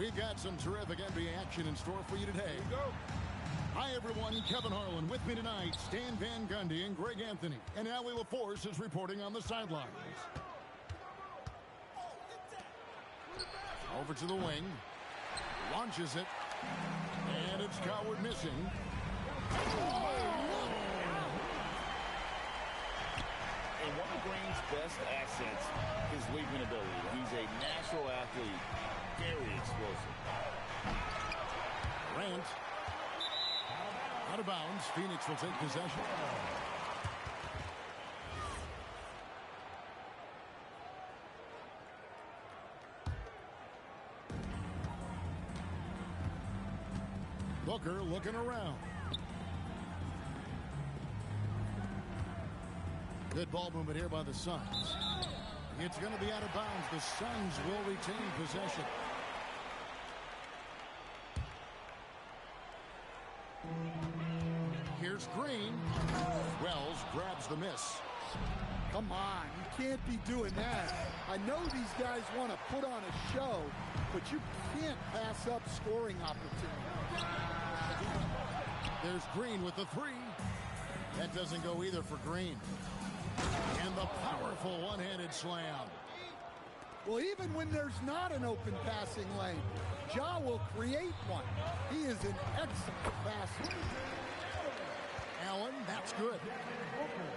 We've got some terrific NBA action in store for you today. Here we go. Hi, everyone. Kevin Harlan with me tonight. Stan Van Gundy and Greg Anthony. And now Will Force is reporting on the sidelines. Over to the wing. Launches it. And it's Coward missing. And one of Green's best assets is leaping ability. He's a natural athlete. Very explosive. Grant. Out of bounds. Phoenix will take possession. Booker looking around. Good ball movement here by the Suns. It's going to be out of bounds. The Suns will retain possession. Here's Green. Wells grabs the miss. Come on, you can't be doing that. I know these guys want to put on a show, but you can't pass up scoring opportunities. There's Green with the three. That doesn't go either for Green. And the powerful one-handed slam. Well, even when there's not an open passing lane, Ja will create one. He is an excellent passer. Allen, that's good.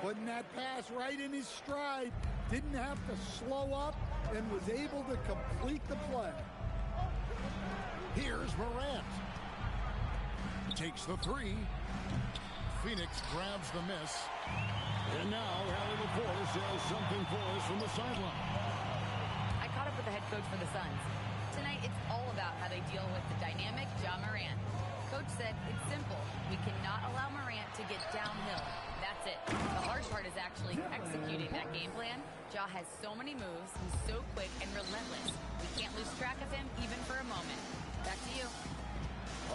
Putting that pass right in his stride. Didn't have to slow up and was able to complete the play. Here's Morant. Takes the three. Phoenix grabs the miss. And now Allen LaForce has something for us from the sideline. I caught up with the head coach for the Suns. Tonight, it's all about how they deal with the dynamic Ja Morant. Coach said it's simple. We cannot allow Morant to get downhill. That's it. The hard part is actually executing that game plan. Ja has so many moves. He's so quick and relentless. We can't lose track of him even for a moment. Back to you.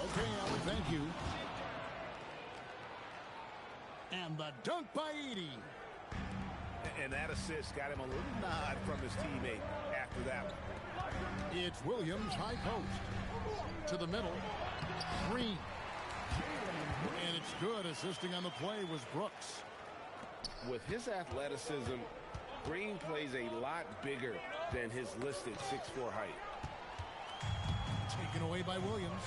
Okay, Allen, thank you. And the dunk by Edey. And that assist got him a little nod from his teammate after that one. It's Williams, high post. To the middle. Green. And it's good. Assisting on the play was Brooks. With his athleticism, Green plays a lot bigger than his listed 6'4" height. Taken away by Williams.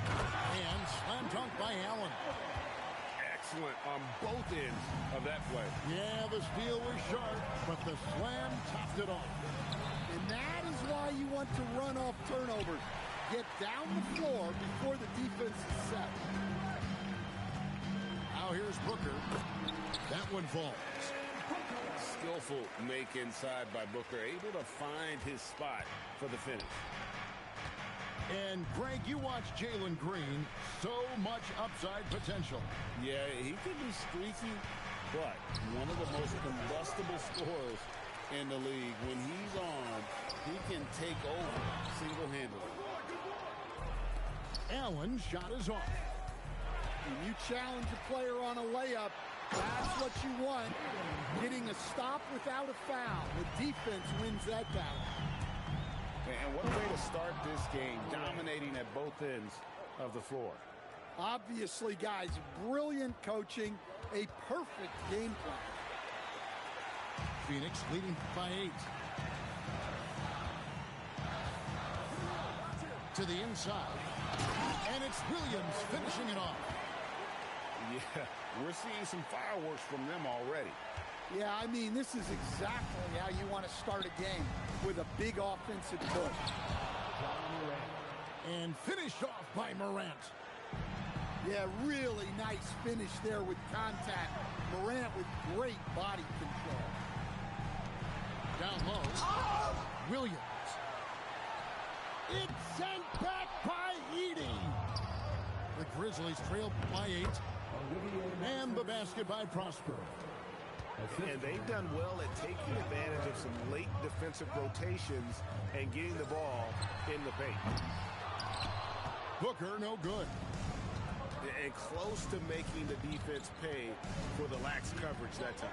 And slam dunk by Allen. Excellent on both ends of that play. Yeah, the steal was sharp, but the slam topped it off. And that is why you want to run off turnovers. Get down the floor before the defense is set. Now here's Booker. That one falls. Skillful make inside by Booker, able to find his spot for the finish. And Greg, you watch Jalen Green. So much upside potential. Yeah, he can be streaky, but one of the most combustible scorers in the league. When he's on, he can take over single-handedly. Allen's shot is off. When you challenge a player on a layup, that's what you want. Getting a stop without a foul. The defense wins that battle. And what a way to start this game, dominating at both ends of the floor. Obviously, guys, brilliant coaching, a perfect game plan. Phoenix leading by 8. To the inside. And it's Williams finishing it off. Yeah, we're seeing some fireworks from them already. Yeah, I mean, this is exactly how you want to start a game, with a big offensive push. And finished off by Morant. Yeah, really nice finish there with contact. Morant with great body control. Down low. Williams. It's sent back by Edey. The Grizzlies trail by 8. And the basket by Prosper. And they've done well at taking advantage of some late defensive rotations and getting the ball in the paint. Booker, no good. And close to making the defense pay for the lax coverage that time.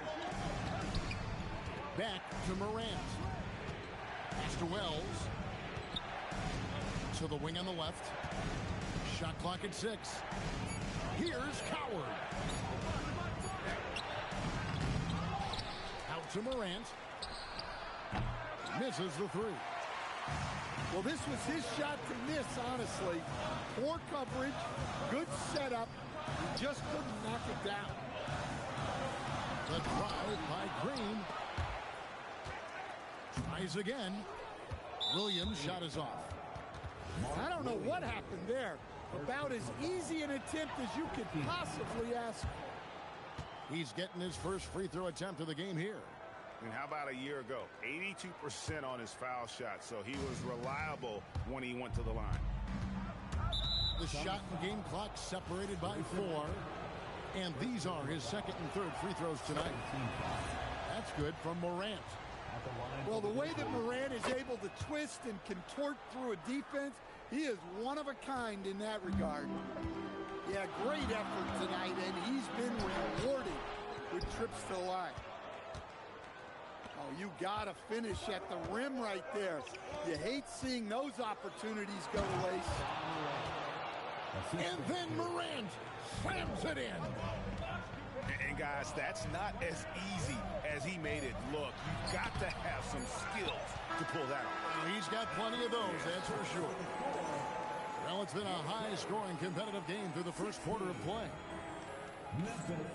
Back to Morant. Pass to Wells. to the wing on the left. Shot clock at 6. Here's Coward. Out to Morant. Misses the 3. Well, this was his shot to miss, honestly. Poor coverage, good setup. He just couldn't knock it down. The drive by Green. Tries again. Williams' shot is off. I don't know what happened there. About as easy an attempt as you could possibly ask. He's getting his first free throw attempt of the game here. And how about a year ago? 82% on his foul shot, so he was reliable when he went to the line. The shot and game clock separated by 4. And these are his second and third free throws tonight. That's good from Morant. Well, the way that Morant is able to twist and contort through a defense, he is one of a kind in that regard. Yeah, great effort tonight, and he's been rewarded with trips to the line. Oh, you got to finish at the rim right there. You hate seeing those opportunities go to waste. And then Morant slams it in. And guys, that's not as easy as he made it look. You've got to have some skills to pull that off. He's got plenty of those, that's for sure. Well, it's been a high-scoring competitive game through the first quarter of play. Memphis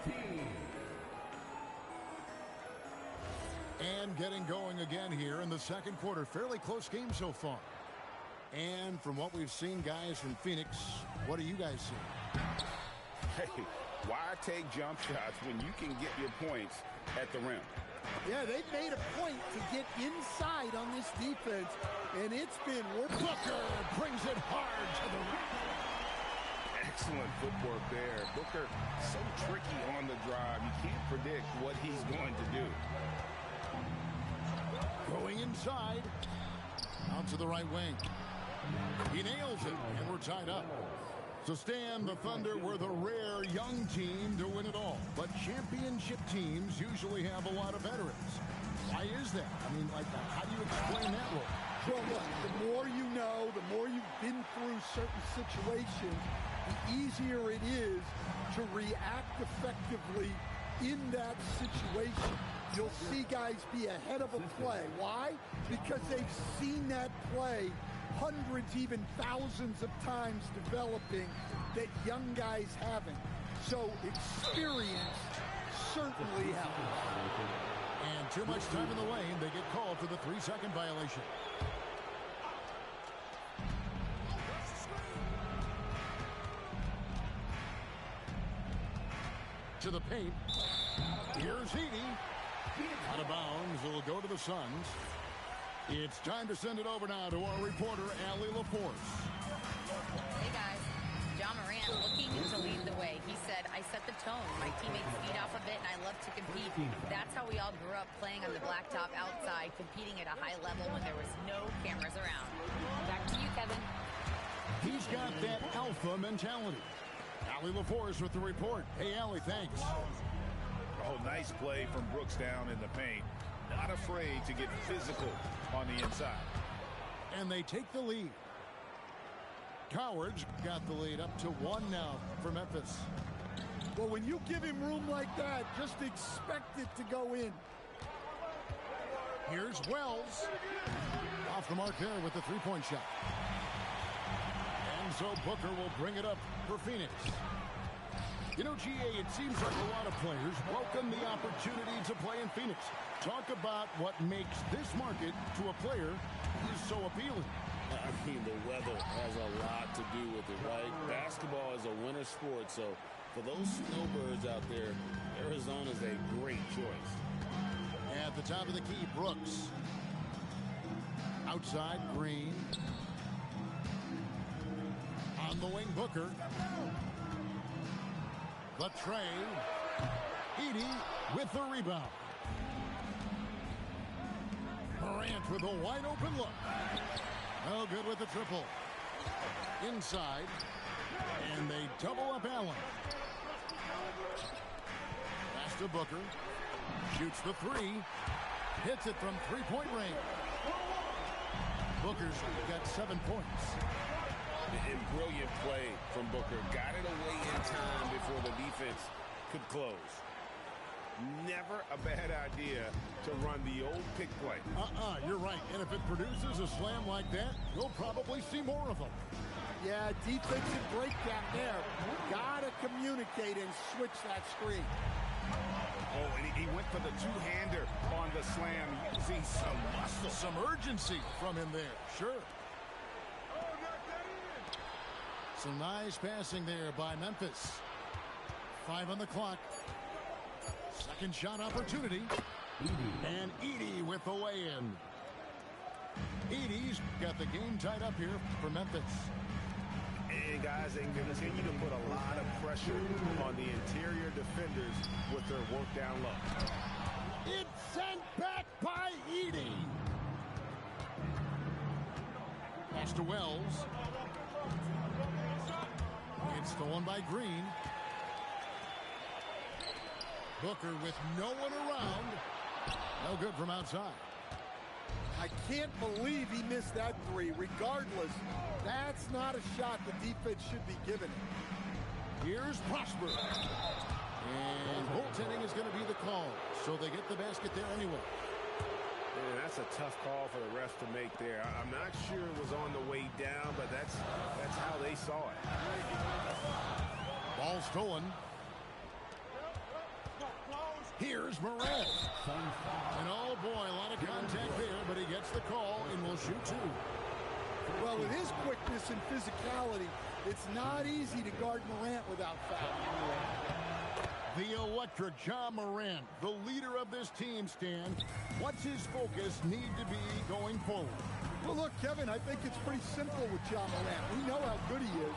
15. And getting going again here in the second quarter. Fairly close game so far. And from what we've seen, guys, from Phoenix, what do you guys see? Hey, why take jump shots when you can get your points at the rim? Yeah, they've made a point to get inside on this defense, and it's been working. Booker brings it hard to the rim. Excellent footwork there. Booker, so tricky on the drive. You can't predict what he's going to do. Going inside. Out to the right wing. He nails it, and we're tied up. So Stan, the Thunder were the rare young team to win it all. But championship teams usually have a lot of veterans. Why is that? I mean, like, how do you explain that role? Well, look, the more you know, the more you've been through certain situations, the easier it is to react effectively in that situation. You'll see guys be ahead of a play. Why? Because they've seen that play hundreds, even thousands of times developing that young guys haven't. So experience certainly helps. And too much time in the lane. They get called for the 3-second violation. To the paint. Here's Heaney. Out of bounds. It'll go to the Suns. It's time to send it over now to our reporter, Allie LaForce. Hey, guys. John Morant looking to lead the way. He said, I set the tone. My teammates feed off of it, and I love to compete. That's how we all grew up, playing on the blacktop outside, competing at a high level when there was no cameras around. Back to you, Kevin. He's got that alpha mentality. Allie LaForce with the report. Hey, Allie, thanks. Oh, nice play from Brooks down in the paint. Not afraid to get physical on the inside. And they take the lead. Coward's got the lead up to 1 now for Memphis. Well, when you give him room like that, just expect it to go in. Here's Wells. Off the mark there with the three-point shot. And so Booker will bring it up for Phoenix. You know, GA, it seems like a lot of players welcome the opportunity to play in Phoenix. Talk about what makes this market to a player who's so appealing. I mean, the weather has a lot to do with it, right? Basketball is a winter sport, so for those snowbirds out there, Arizona is a great choice. At the top of the key, Brooks. Outside, Green. On the wing, Booker. The tray. Edey with the rebound. Morant with a wide open look. Oh, good with the triple. Inside. And they double up Allen. Pass to Booker. Shoots the 3. Hits it from three-point range. Booker's got 7 points. And brilliant play from Booker. Got it away in time before the defense could close. Never a bad idea to run the old pick play. You're right. And if it produces a slam like that, you'll probably see more of them. Yeah, defensive breakdown there. Gotta communicate and switch that screen. Oh, and he went for the two-hander on the slam, using some muscle. Some urgency from him there, sure. Some nice passing there by Memphis. 5 on the clock. Second shot opportunity. And Edey with the lay-in. Edey's got the game tied up here for Memphis. And guys, they continue to put a lot of pressure on the interior defenders with their work down low. It's sent back by Edey. Pass to Wells. It's stolen by Green. Booker with no one around. No good from outside. I can't believe he missed that three. Regardless, that's not a shot the defense should be giving him. Here's Prosper. And goaltending is going to be the call. So they get the basket there anyway. Yeah, that's a tough call for the refs to make there. I'm not sure it was on the way down, but that's how they saw it. Ball stolen. Here's Morant. And oh boy, a lot of contact there, but he gets the call and will shoot 2. Well, with his quickness and physicality, it's not easy to guard Morant without foul. The electric Ja Morant, the leader of this team, Stan. What's his focus need to be going forward? Well, look, Kevin, I think it's pretty simple with Ja Morant. We know how good he is.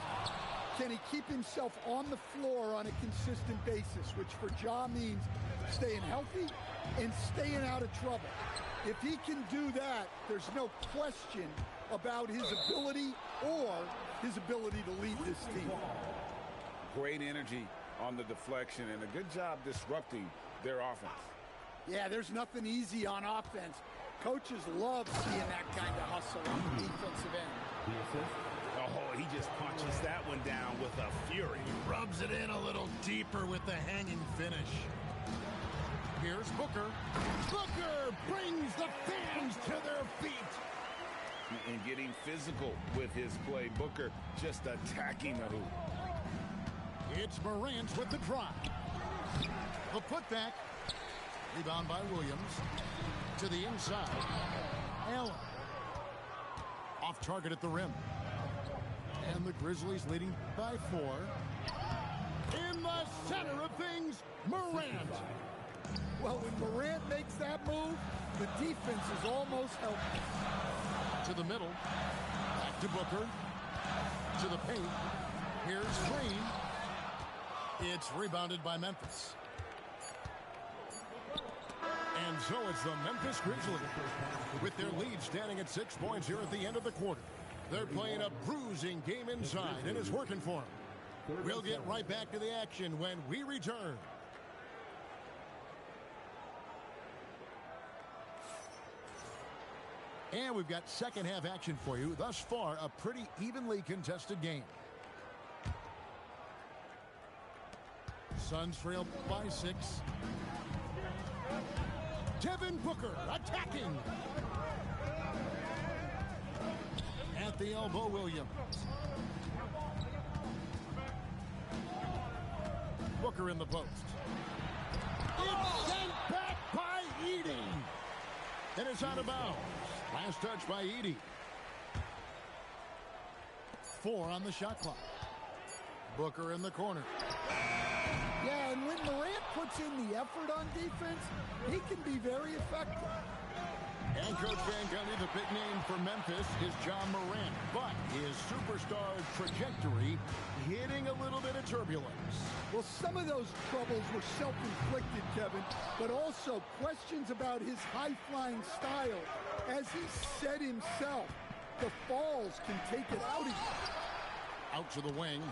Can he keep himself on the floor on a consistent basis, which for Ja means staying healthy and staying out of trouble. If he can do that, there's no question about his ability or his ability to lead this team. Great energy on the deflection and a good job disrupting their offense. Yeah, there's nothing easy on offense. Coaches love seeing that kind of hustle on the defensive end. Oh, he just punches that one down with a fury. Rubs it in a little deeper with the hanging finish. Here's Booker. Booker brings the fans to their feet. And getting physical with his play. Booker just attacking the hoop. It's Morant with the drive. The putback. Rebound by Williams. To the inside. Allen. Off target at the rim. And the Grizzlies leading by 4. In the center of things, Morant. Well, when Morant makes that move, the defense is almost helpless. To the middle. Back to Booker. To the paint. Here's Green. It's rebounded by Memphis. And so it's the Memphis Grizzlies with their lead standing at 6 points here at the end of the quarter. They're playing a bruising game inside, and it's working for them. We'll get right back to the action when we return. And we've got second half action for you. Thus far, a pretty evenly contested game. Suns trail by 6. Devin Booker attacking. At the elbow, Williams. Booker in the post. It's sent back by Edey. And it's out of bounds. Last touch by Edey. 4 on the shot clock. Booker in the corner. Yeah, and when Morant puts in the effort on defense, he can be very effective. And Coach Van Gundy, the big name for Memphis is Ja Morant. But his superstar trajectory hitting a little bit of turbulence. Well, some of those troubles were self-inflicted, Kevin, but also questions about his high-flying style. As he said himself, the falls can take it out of you. Out to the wing.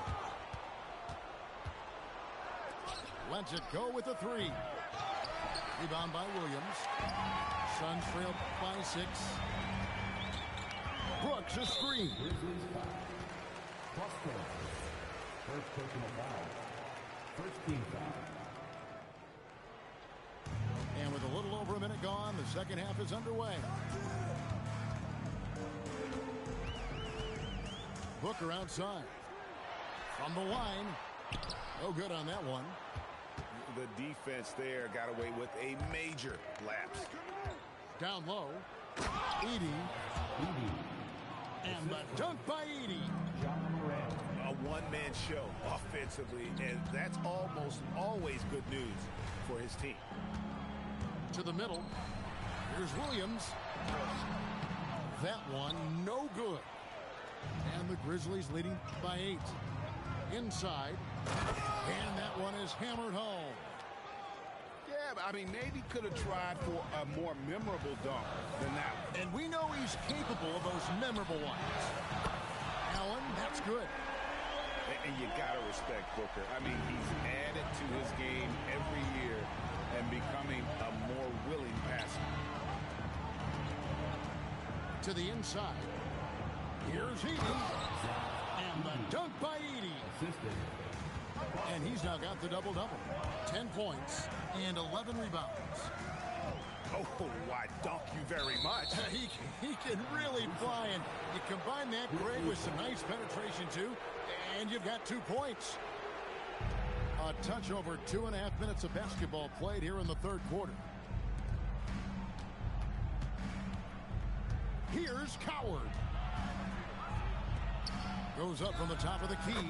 Lets it go with a 3. Rebound by Williams. Suns trail by 6. Works a screen. Grizzlies foul. Plus 4. First personal foul. First team foul. And with a little over a minute gone, the second half is underway. Booker outside. From the line. No good on that one. The defense there got away with a major lapse. Down low. Edey. And the dunk by Edey. A one-man show offensively, and that's almost always good news for his team. To the middle. Here's Williams. That one no good. And the Grizzlies leading by 8. Inside. And that one is hammered home. Yeah, but I mean, maybe could have tried for a more memorable dunk than that one. And we know he's capable of those memorable ones. Allen, that's good. And you got to respect Booker. I mean, he's added to his game every year and becoming a more willing passer. To the inside. Here's Edey. And the dunk by Edey. And he's now got the double-double. 10 points and 11 rebounds. Oh, I dunk you very much. He can really fly, and you combine that, Greg, with some nice penetration, too, and you've got 2 points. A touch over 2.5 minutes of basketball played here in the third quarter. Here's Coward. Goes up from the top of the key.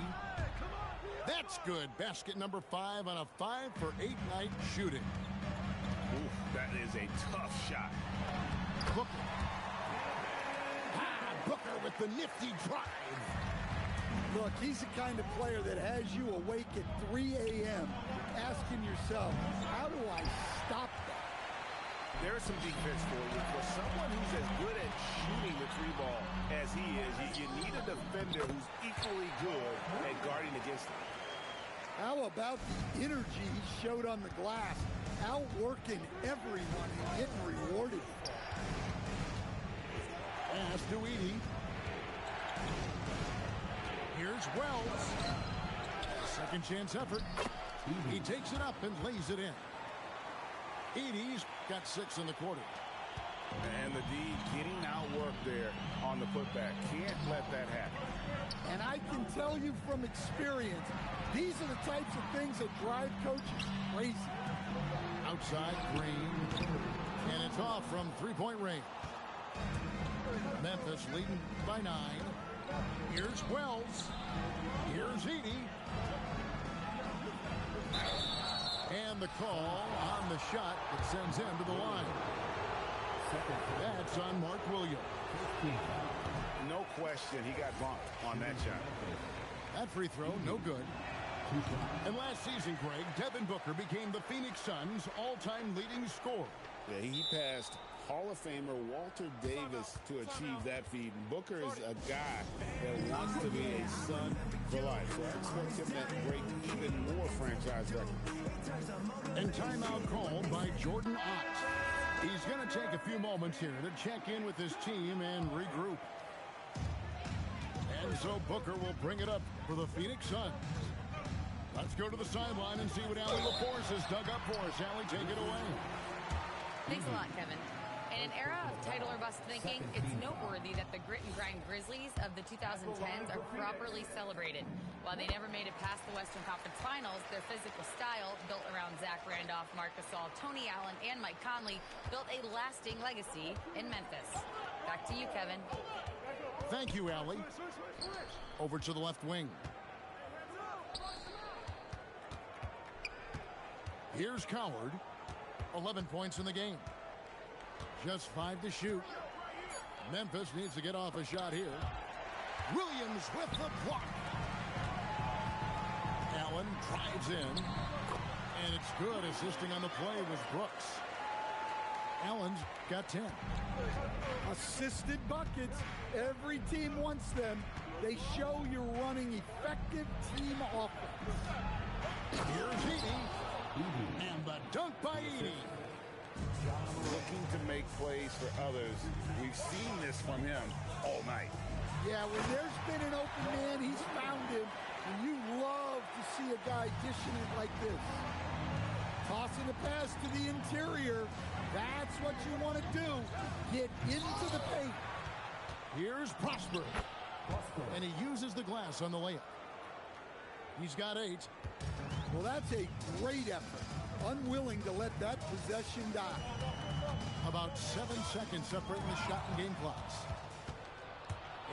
That's good. Basket number 5 on a 5-for-8 night shooting. Ooh, that is a tough shot. Booker. Booker with the nifty drive. Look, he's the kind of player that has you awake at 3 a.m. asking yourself, how do I stop that? There's some defense for you. For someone who's as good at shooting the 3-ball as he is, you need a defender who's equally good at guarding against him. How about the energy he showed on the glass, outworking everyone and getting rewarded? Pass to Edey. Here's Wells. Second chance effort. He takes it up and lays it in. Edey's got 6 in the quarter. And the D getting outworked there on the putback. Can't let that happen. And I can tell you from experience, these are the types of things that drive coaches crazy. Outside, Green. And it's off from 3-point range. Memphis leading by 9. Here's Wells. Here's Edey. And the call on the shot that sends him to the line. That's on Mark Williams. No question, he got bumped on that shot. That free throw, no good. And last season, Greg, Devin Booker became the Phoenix Suns' all-time leading scorer. Yeah, he passed Hall of Famer Walter Davis to achieve that feat. And Booker is a guy that wants to be a Sun for life. So I expect him to break even more franchise records. And timeout called by Jordan Ott. He's going to take a few moments here to check in with his team and regroup. And so Booker will bring it up for the Phoenix Suns. Let's go to the sideline and see what Allie LaForce has dug up for us. Allie, take it away. Thanks a lot, Kevin. In an era of title or bust thinking, it's noteworthy that the grit and grind Grizzlies of the 2010s are properly celebrated. While they never made it past the Western Conference Finals, their physical style, built around Zach Randolph, Marc Gasol, Tony Allen, and Mike Conley, built a lasting legacy in Memphis. Back to you, Kevin. Thank you, Allie. Over to the left wing. Here's Coward. 11 points in the game. Just 5 to shoot. Memphis needs to get off a shot here. Williams with the block. Allen drives in. And it's good. Assisting on the play was Brooks. Allen's got 10. Assisted buckets. Every team wants them. They show you're running effective team offense. Here's Edey. And the dunk by Edey. Looking to make plays for others. We've seen this from him all night. Yeah, when there's been an open man, he's found him. And you love to see a guy dishing it like this. Tossing a pass to the interior. That's what you want to do. Get into the paint. Here's Prosper. And he uses the glass on the layup. He's got 8. Well, that's a great effort. Unwilling to let that possession die. About 7 seconds separating the shot and game clocks.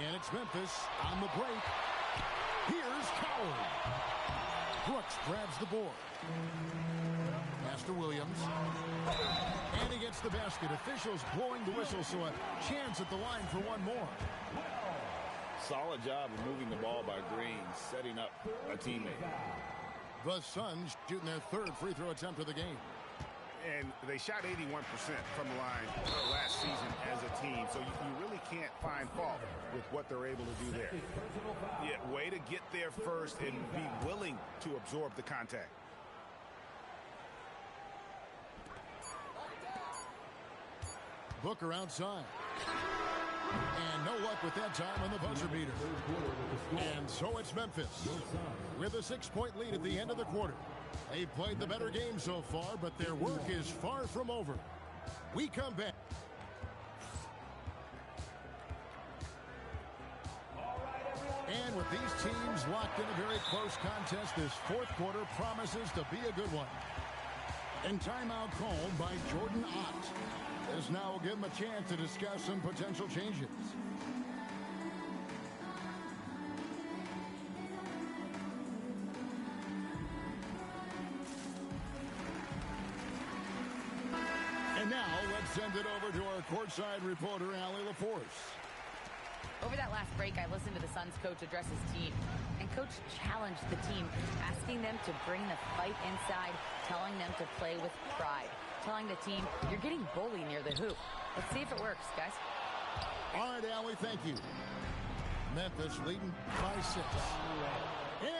And it's Memphis on the break. Here's Coward. Brooks grabs the board. Pass to Williams. And he gets the basket. Officials blowing the whistle, so a chance at the line for one more. Solid job of moving the ball by Green, setting up a teammate. The Suns shooting their 3rd free throw attempt of the game. And they shot 81% from the line last season as a team, so you really can't find fault with what they're able to do there. Yeah, way to get there first and be willing to absorb the contact. Booker outside. And no luck with that time on the buzzer beater. And so it's Memphis with a 6-point lead at the end of the quarter. They played the better game so far, but their work is far from over. We come back. And with these teams locked in a very close contest, this 4th quarter promises to be a good one. And timeout called by Jordan Ott. This now will give him a chance to discuss some potential changes. And now let's send it over to our courtside reporter, Allie LaForce. Over that last break, I listened to the Suns coach address his team. And coach challenged the team, asking them to bring the fight inside, telling them to play with pride. Telling the team, you're getting bullied near the hoop. Let's see if it works, guys. All right, Allie, thank you. Memphis leading by 6.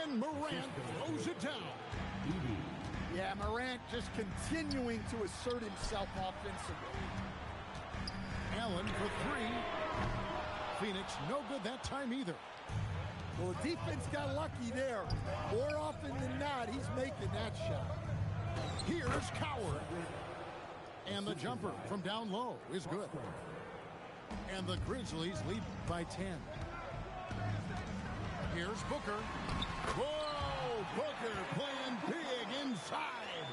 And Morant throws it down. Yeah, Morant just continuing to assert himself offensively. Allen for 3. Phoenix no good that time either. Well, the defense got lucky there. More often than not, he's making that shot. Here's Coward. And the jumper from down low is good. And the Grizzlies lead by 10. Here's Booker. Whoa! Booker playing big inside.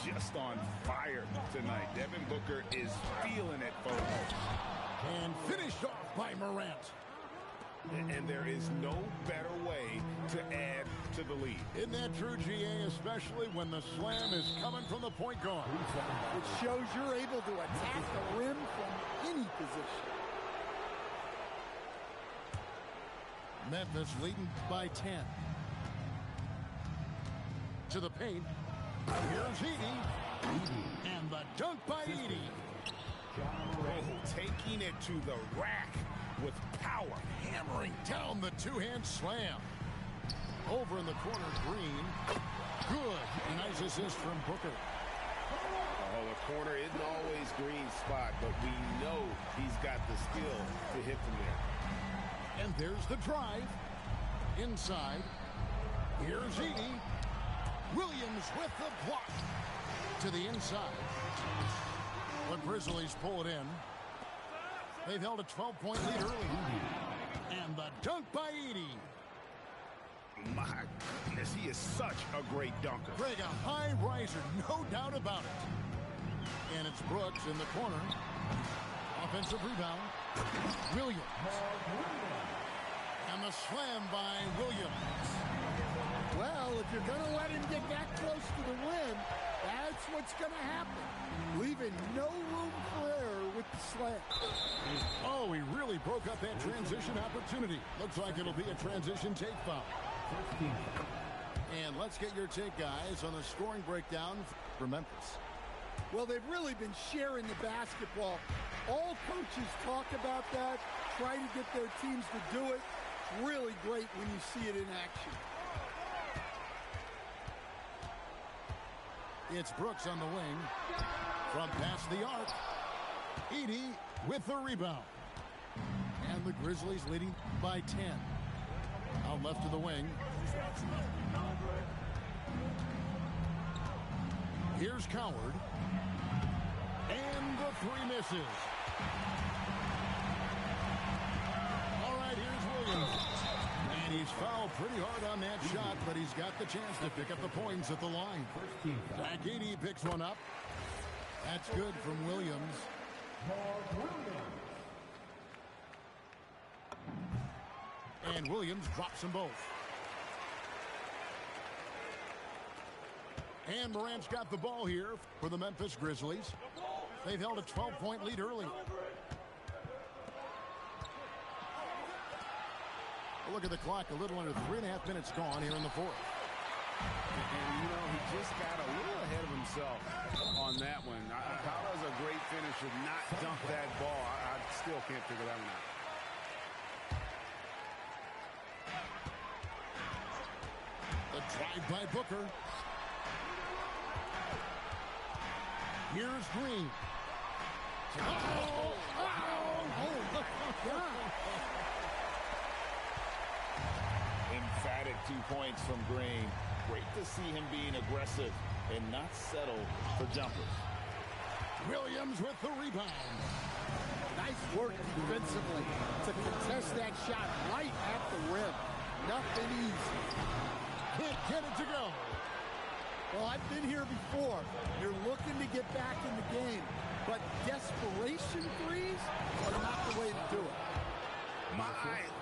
Just on fire tonight. Devin Booker is feeling it, folks. And finished off by Morant. And there is no better way to add to the lead. Isn't that true, GA, especially when the slam is coming from the point guard? It shows you're able to attack the rim from any position. Memphis leading by 10. To the paint. Here's Edey. And the dunk by Edey. Oh, taking it to the rack with power. Hammering down the two-hand slam. Over in the corner, Green. Good. Nice assist from Booker. Oh, the corner isn't always Green's spot, but we know he's got the skill to hit from there. And there's the drive. Inside. Here's Edey. Williams with the block. To the inside. The Grizzlies pull it in. They've held a 12-point lead early. And the dunk by Edey. My goodness, he is such a great dunker. Greg, a high riser, no doubt about it. And it's Brooks in the corner. Offensive rebound. Williams. And the slam by Williams. Well, if you're going to let him get that close to the rim, that's what's going to happen. Leaving no room for error with the slam. Oh, he really broke up that transition opportunity. Looks like it'll be a transition take foul. And let's get your take, guys, on the scoring breakdown for Memphis. Well, they've really been sharing the basketball. All coaches talk about that, try to get their teams to do it. It's really great when you see it in action. It's Brooks on the wing. From past the arc. Edey with the rebound. And And the Grizzlies leading by 10. Out left to the wing. Here's Coward. And the three misses. All right, here's Williams. And he's fouled pretty hard on that shot, but he's got the chance to pick up the points at the line. Zach Edey picks one up. That's good from Williams. And Williams drops them both. And Morant's got the ball here for the Memphis Grizzlies. They've held a 12-point lead early. Look at the clock, a little under 3.5 minutes gone here in the fourth. And, you know, he just got a little ahead of himself on that one. Paolo's a great finisher, not dunk that ball. I still can't figure that one out. The drive by Booker. Here's Green. Emphatic 2 points from Green. Great to see him being aggressive and not settle for jumpers. Williams with the rebound. Nice work defensively to contest that shot right at the rim. Nothing easy. Can't get it to go. Well, I've been here before. You're looking to get back in the game, but desperation threes are not the way to do it. My,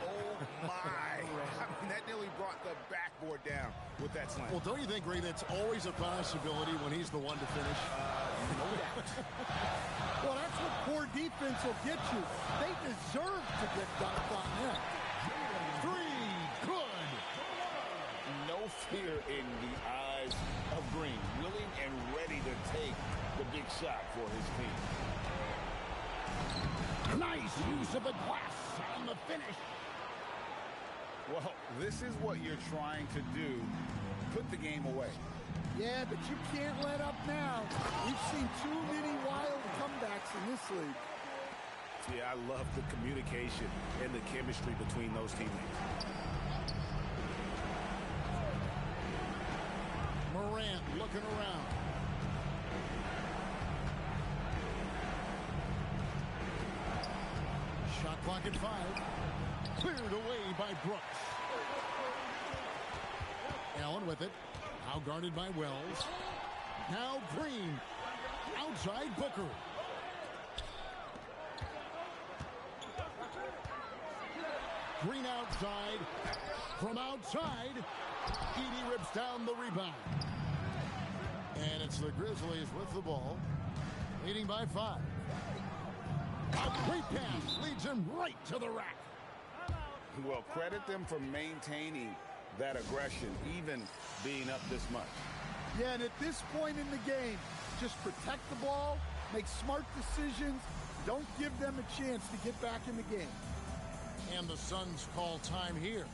oh my. I mean, that nearly brought the backboard down with that slam. Well, don't you think, Ray, that's always a possibility when he's the one to finish? No doubt. Well, that's what core defense will get you. They deserve to get dunked on them. Three, good. No fear in the eyes of Green. Willing and ready to take the big shot for his team. Nice use of the glass on the finish. Well, this is what you're trying to do. Put the game away. Yeah, but you can't let up now. We've seen too many wild comebacks in this league. Yeah, I love the communication and the chemistry between those teammates. Morant looking around. Shot clock at 5. Cleared away by Brooks. Allen with it. Now guarded by Wells. Now Green. Outside Booker. Green outside. From outside, Edey rips down the rebound. And it's the Grizzlies with the ball, leading by 5. A great pass leads him right to the rack. Well, credit them for maintaining that aggression, even being up this much. Yeah, and at this point in the game, just protect the ball, make smart decisions, don't give them a chance to get back in the game. And the Suns call time here.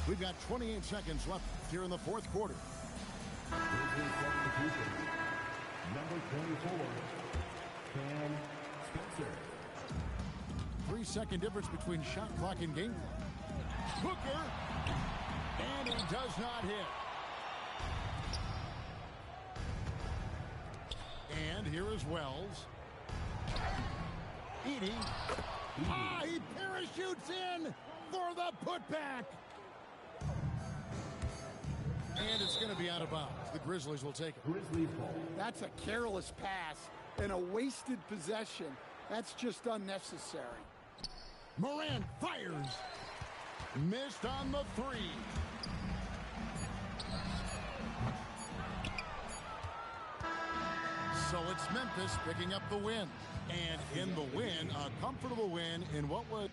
We've got 28 seconds left here in the fourth quarter. Grizzlies substitution. Number 24, Cam Spencer. 3-second difference between shot clock and game clock. Booker, and he does not hit. And here is Wells. Edey. He parachutes in for the putback. And it's going to be out of bounds. The Grizzlies will take it. Grizzlies ball. That's a careless pass and a wasted possession. That's just unnecessary. Morant fires. Missed on the 3. So it's Memphis picking up the win. And in the win, a comfortable win in what would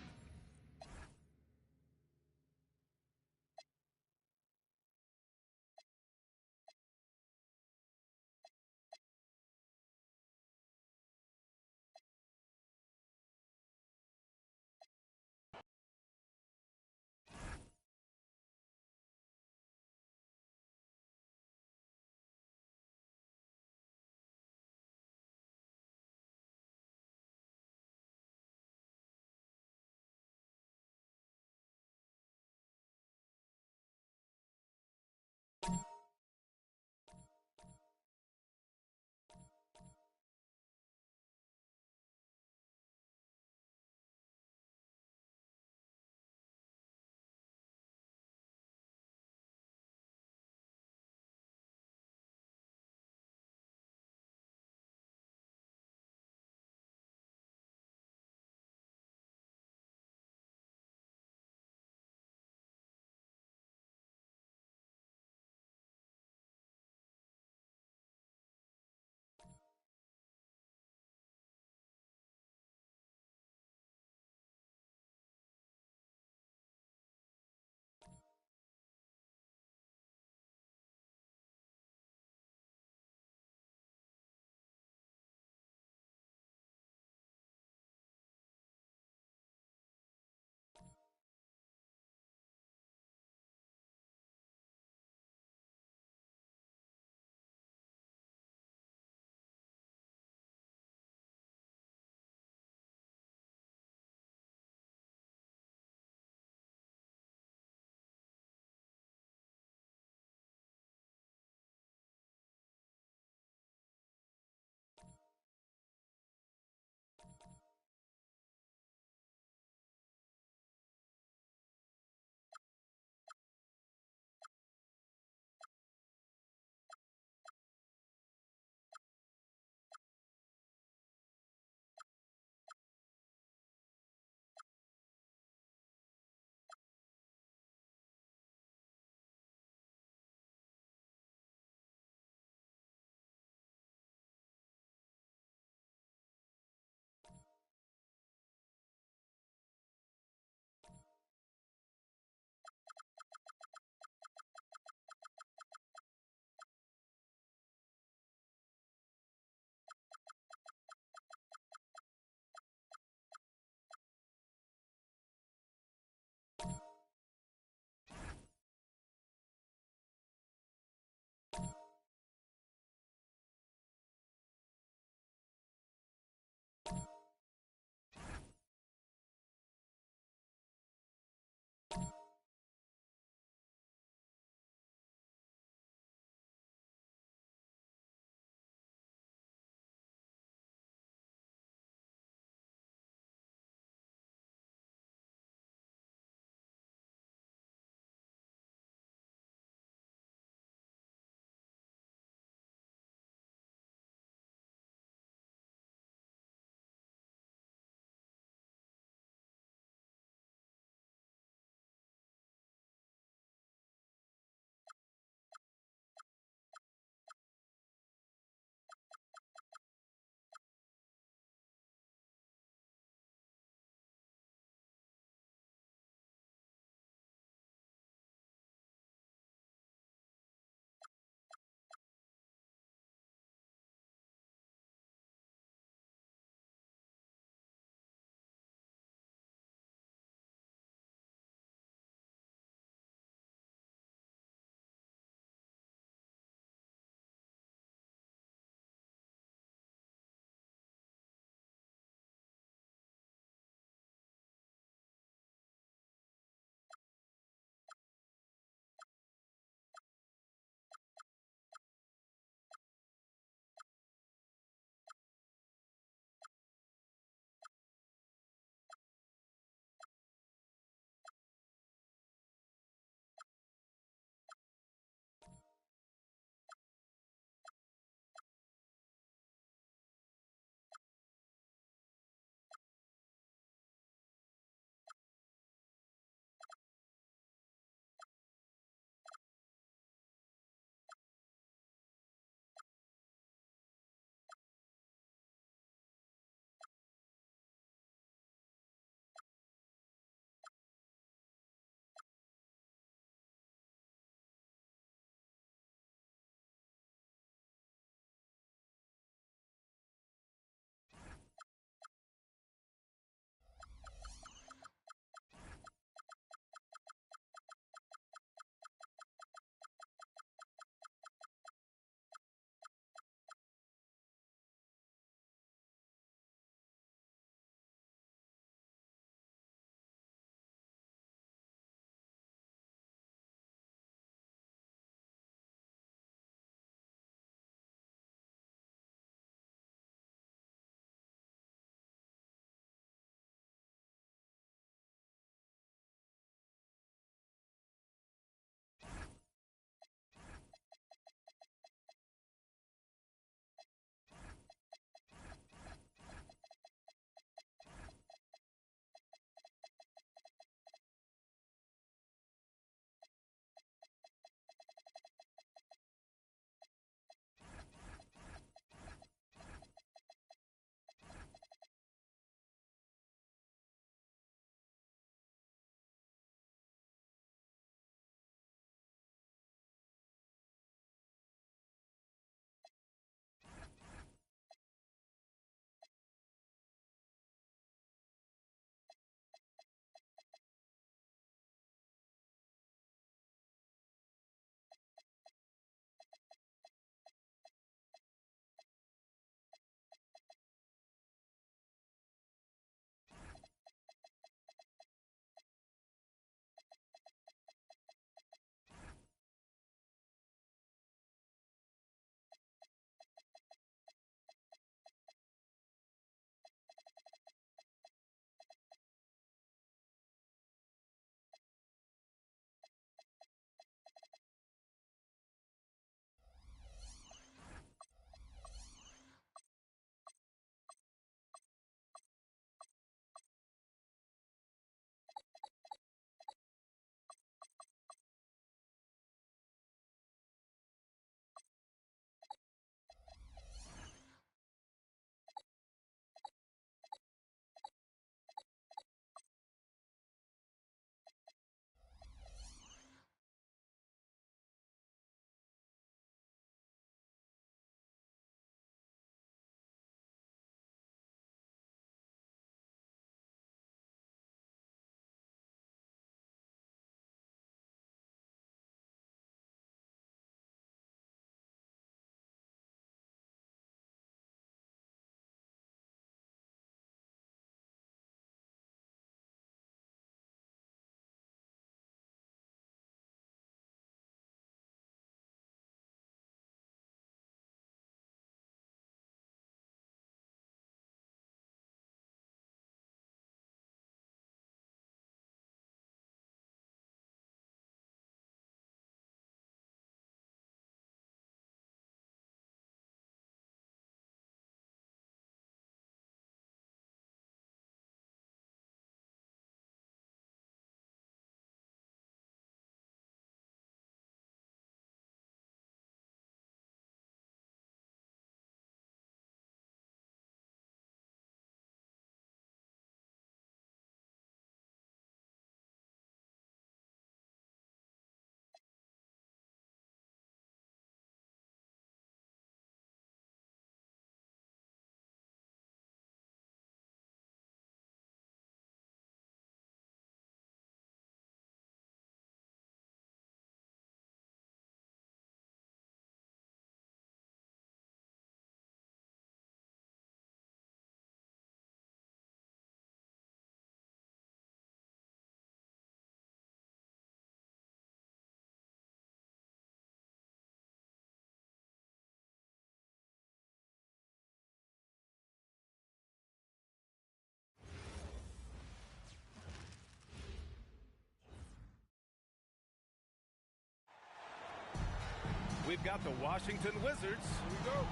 We've got the Washington Wizards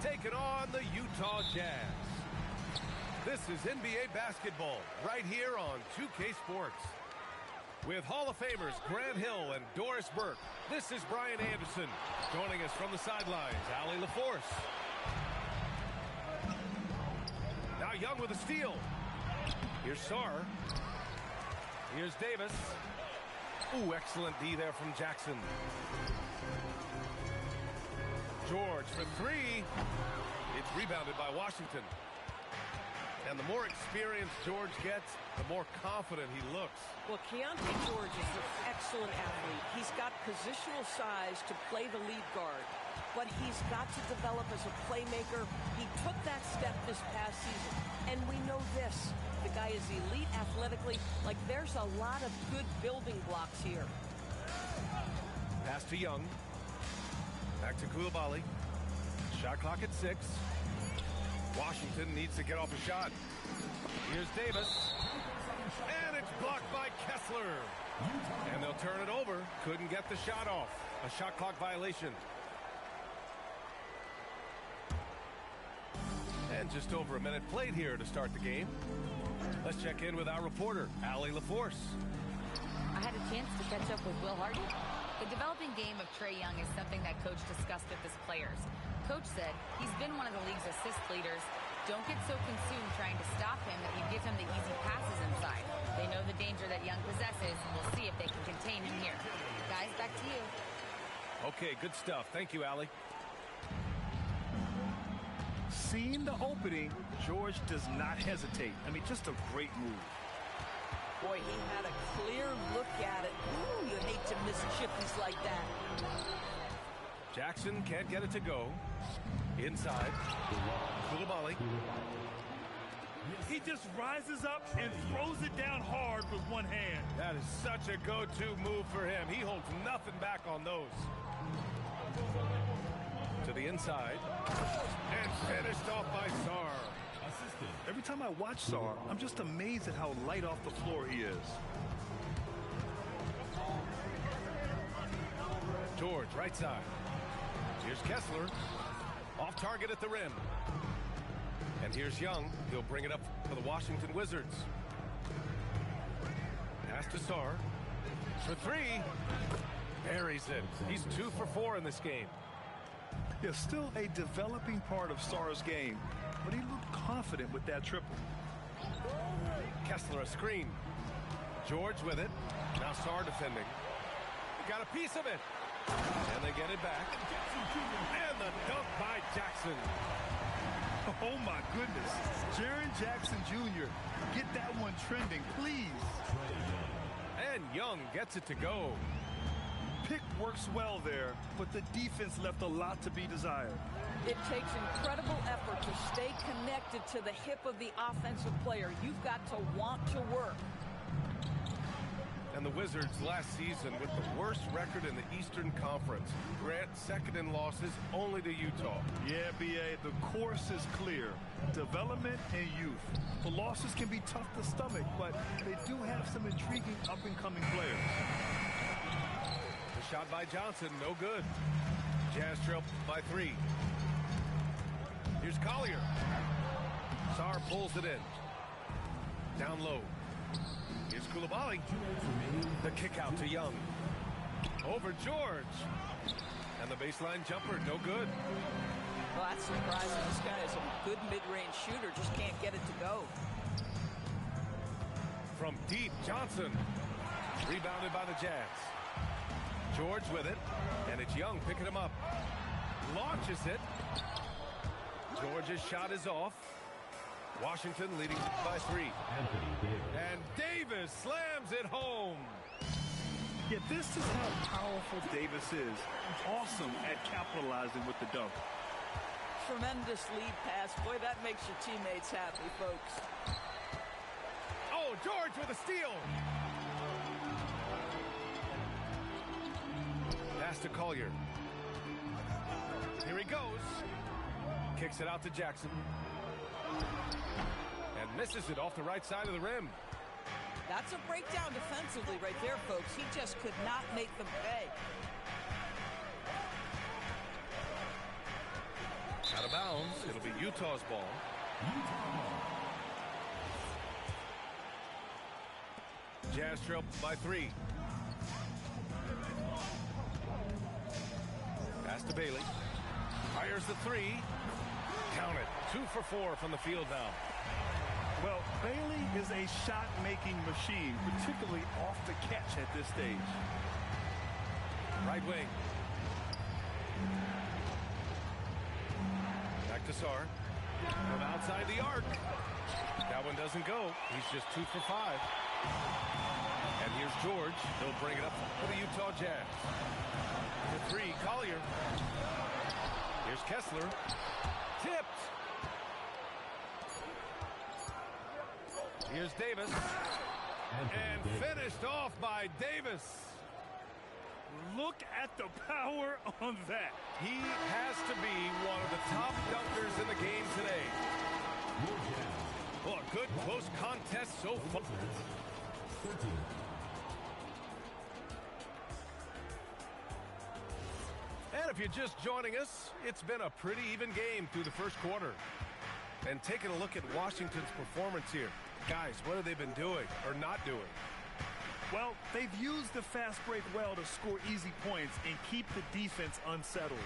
taking on the Utah Jazz. This is NBA basketball right here on 2K Sports. With Hall of Famers Grant Hill and Doris Burke, this is Brian Anderson. Joining us from the sidelines, Allie LaForce. Now Young with a steal. Here's Sarr. Here's Davis. Ooh, excellent D there from Jackson. George for three. It's rebounded by Washington. And the more experienced George gets, the more confident he looks. Well, Keontae George is an excellent athlete. He's got positional size to play the lead guard, but he's got to develop as a playmaker. He took that step this past season, and we know this. The guy is elite athletically. Like, there's a lot of good building blocks here. Pass to Young. Back to Coulibaly. Shot clock at 6. Washington needs to get off a shot. Here's Davis. And it's blocked by Kessler. And they'll turn it over. Couldn't get the shot off. A shot clock violation. And just over a minute played here to start the game. Let's check in with our reporter, Allie LaForce. I had a chance to catch up with Will Hardy. The developing game of Trae Young is something that Coach discussed with his players. Coach said he's been one of the league's assist leaders. Don't get so consumed trying to stop him that you give him the easy passes inside. They know the danger that Young possesses. We'll see if they can contain him here. Guys, back to you. Okay, good stuff. Thank you, Allie. Seeing the opening, George does not hesitate. I mean, just a great move. Boy, he had a clear look at it. Ooh, you hate to miss chippies like that. Jackson can't get it to go. Inside. Coulibaly. He just rises up and throws it down hard with one hand. That is such a go-to move for him. He holds nothing back on those. To the inside. And finished off by Sarr. Every time I watch Sarr, I'm just amazed at how light off the floor he is. George, right side. Here's Kessler. Off target at the rim. And here's Young. He'll bring it up for the Washington Wizards. Pass to Sarr. For three. Buries it. He's 2 for 4 in this game. Yeah, still a developing part of Sarr's game, but he looked confident with that triple. Kessler a screen. George with it. Now Sarr defending. He got a piece of it. And they get it back. And the dunk by Jackson. Oh my goodness. Jaren Jackson Jr. Get that one trending, please. And Young gets it to go. Pick works well there, but the defense left a lot to be desired. It takes incredible effort to stay connected to the hip of the offensive player. You've got to want to work. And the Wizards last season with the worst record in the Eastern Conference. Grant second in losses only to Utah. Yeah, B.A., the course is clear. Development and youth. The losses can be tough to stomach, but they do have some intriguing up-and-coming players. The shot by Johnson, no good. Jazz trail by 3. Here's Collier. Sarr pulls it in. Down low. Here's Coulibaly. The kick out to Young. Over George. And the baseline jumper, no good. Well, that's surprising. This guy is a good mid-range shooter, just can't get it to go. From deep, Johnson. Rebounded by the Jazz. George with it. And it's Young picking him up. Launches it. George's shot is off. Washington leading by 3. And Davis slams it home. Yeah, this is how powerful Davis is. Awesome at capitalizing with the dunk. Tremendous lead pass. Boy, that makes your teammates happy, folks. Oh, George with a steal. Pass to Collier. Here he goes. Kicks it out to Jackson. And misses it off the right side of the rim. That's a breakdown defensively right there, folks. He just could not make them pay. Out of bounds. It'll be Utah's ball. Jazz trail by 3. Pass to Bailey. Fires the 3. Count it. 2 for 4 from the field now. Well, Bailey is a shot-making machine, particularly off the catch at this stage. Right wing. Back to Sarr. From outside the arc. That one doesn't go. He's just 2 for 5. And here's George. He'll bring it up for the Utah Jazz. The 3, Collier. Here's Kessler. Tipped. Here's Davis. And finished off by Davis. Look at the power on that. He has to be one of the top dunkers in the game today. Oh, a good close contest so far. And if you're just joining us, it's been a pretty even game through the first quarter. And taking a look at Washington's performance here. Guys, what have they been doing or not doing? Well, they've used the fast break well to score easy points and keep the defense unsettled.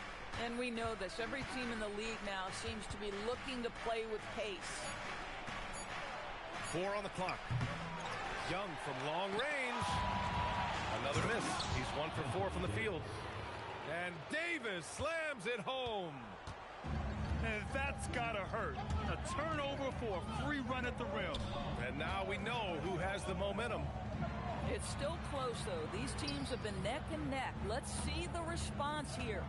And we know this. Every team in the league now seems to be looking to play with pace. 4 on the clock. Young from long range. Another miss. He's 1 for 4 from the field. And Davis slams it home. And that's gotta hurt. A turnover for a free run at the rim. And now we know who has the momentum. It's still close, though. These teams have been neck and neck. Let's see the response here.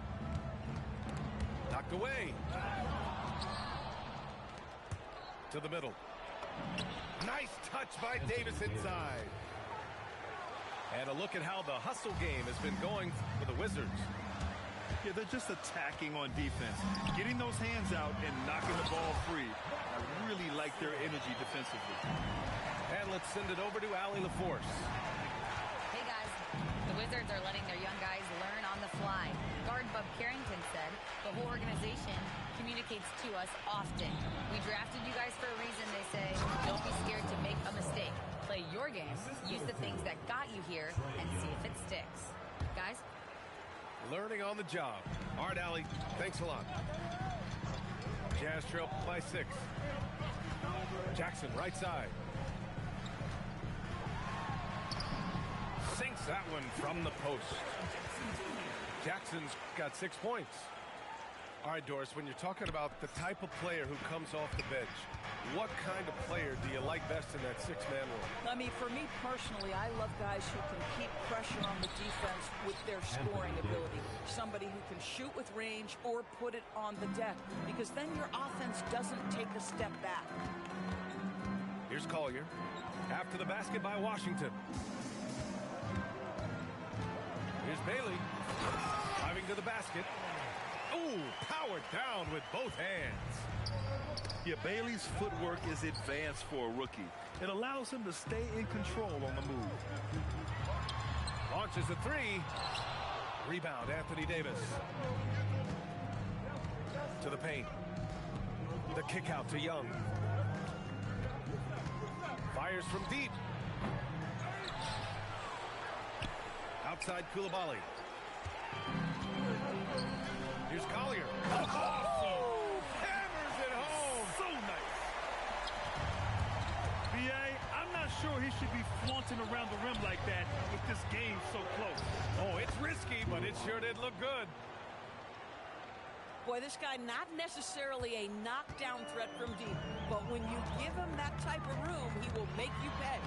Knocked away. To the middle. Nice touch by Davis inside. And a look at how the hustle game has been going for the Wizards. Yeah, they're just attacking on defense. Getting those hands out and knocking the ball free. I really like their energy defensively. And let's send it over to Allie LaForce. Hey, guys. The Wizards are letting their young guys learn on the fly. Guard Bub Carrington said the whole organization communicates to us often. We drafted you guys for a reason, they say. Don't be scared to make a mistake. Play your game, use the things that got you here, and see if it sticks. Guys? Learning on the job. All right, Allie. Thanks a lot. Jazz trail by 6. Jackson, right side. Sinks that one from the post. Jackson's got 6 points. All right, Doris, when you're talking about the type of player who comes off the bench, what kind of player do you like best in that 6-man role? I mean, for me personally, I love guys who can keep pressure on the defense with their scoring ability. Somebody who can shoot with range or put it on the deck, because then your offense doesn't take a step back. Here's Collier. After the basket by Washington. Here's Bailey. Driving to the basket. Ooh, powered down with both hands. Yeah, Bailey's footwork is advanced for a rookie. It allows him to stay in control on the move. Launches a 3. Rebound, Anthony Davis. To the paint. The kick out to Young. Fires from deep. Outside Coulibaly. Here's Collier. Oh, hammers it home. So nice. B.A., I'm not sure he should be flaunting around the rim like that with this game so close. Oh, it's risky, but it sure did look good. Boy, this guy not necessarily a knockdown threat from deep, but when you give him that type of room, he will make you pay.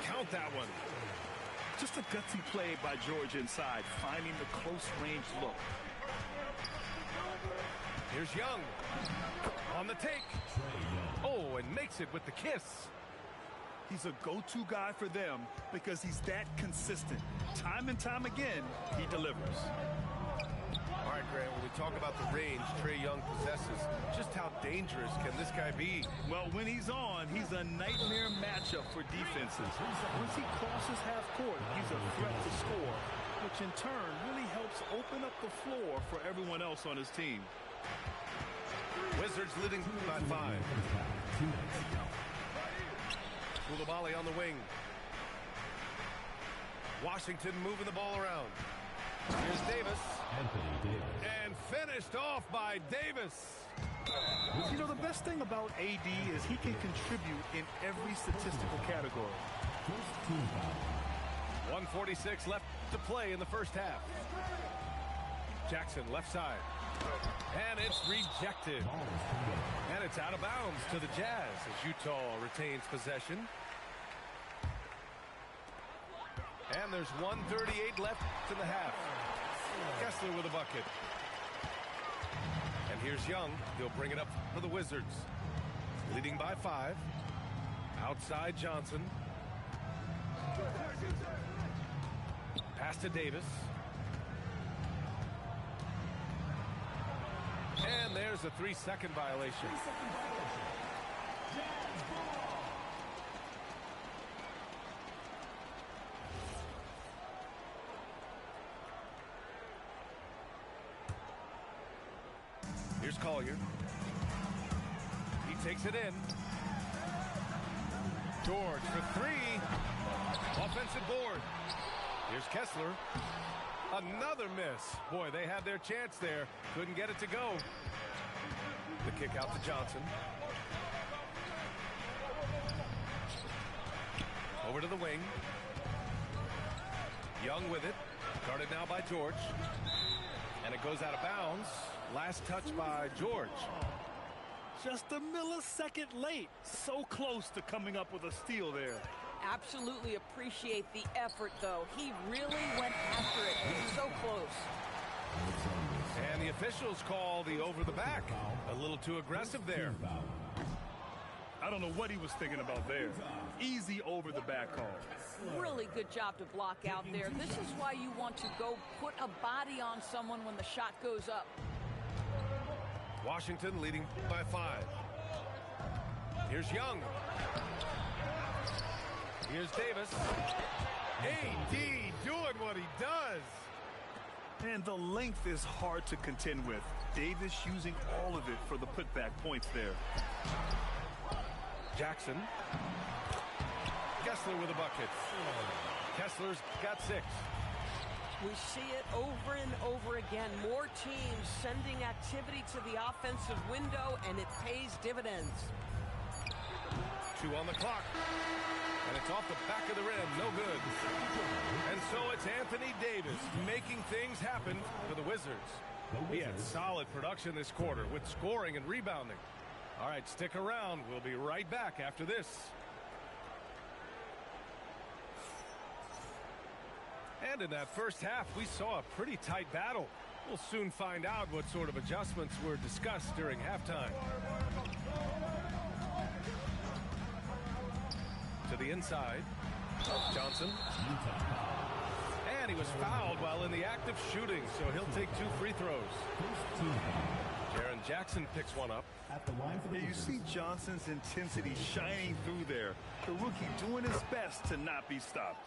Count that one. Just a gutsy play by George inside, finding the close-range look. Here's Young. On the take. Oh, and makes it with the kiss. He's a go-to guy for them because he's that consistent. Time and time again, he delivers. All right, Grant, when we talk about the range Trae Young possesses, just how dangerous can this guy be? Well, when he's on, he's a nightmare matchup for defenses. Once he crosses half court, he's a threat to score, which in turn really helps open up the floor for everyone else on his team. Wizards leading by 5. Coulibaly on the wing. Washington moving the ball around. Here's Davis. Anthony Davis. And finished off by Davis. You know, the best thing about AD is he can contribute in every statistical category. First team foul. 1:46 left to play in the first half. Jackson left side. And it's rejected. And it's out of bounds to the Jazz as Utah retains possession. And there's 1:38 left in the half. Kessler with a bucket. And here's Young. He'll bring it up for the Wizards. Leading by 5. Outside Johnson. Pass to Davis. And there's a 3-second violation. Here's Collier. He takes it in. George for 3. Offensive board. Here's Kessler. Another miss. Boy, they had their chance there. Couldn't get it to go. The kick out to Johnson. Over to the wing. Young with it. Guarded now by George. And it goes out of bounds. Last touch by George. Just a millisecond late. So close to coming up with a steal there. Absolutely appreciate the effort, though. He really went after it. So close. And the officials call the over the back. A little too aggressive there. I don't know what he was thinking about there. Easy over the back call. Really good job to block out there. This is why you want to go put a body on someone when the shot goes up. Washington leading by 5. Here's Young. Here's Davis. AD doing what he does. And the length is hard to contend with. Davis using all of it for the putback points there. Jackson. Kessler with a bucket. Kessler's got 6. We see it over and over again. More teams sending activity to the offensive window, and it pays dividends. 2 on the clock. And it's off the back of the rim. No good. And so it's Anthony Davis making things happen for the Wizards. He had solid production this quarter with scoring and rebounding. All right, stick around. We'll be right back after this. And in that first half, we saw a pretty tight battle. We'll soon find out what sort of adjustments were discussed during halftime. To the inside. Johnson. And he was fouled while in the act of shooting, so he'll take 2 free throws. Jaren Jackson picks one up. Yeah, you see Johnson's intensity shining through there. The rookie doing his best to not be stopped.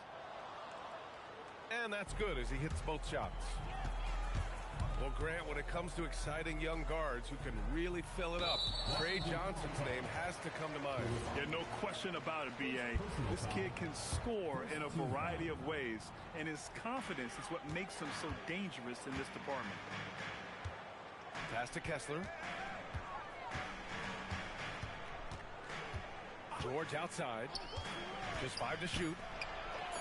And that's good as he hits both shots. Well, Grant, when it comes to exciting young guards who can really fill it up, Trey Johnson's name has to come to mind. Yeah, no question about it, B.A. This kid can score in a variety of ways, and his confidence is what makes him so dangerous in this department. Pass to Kessler. George outside. Just 5 to shoot.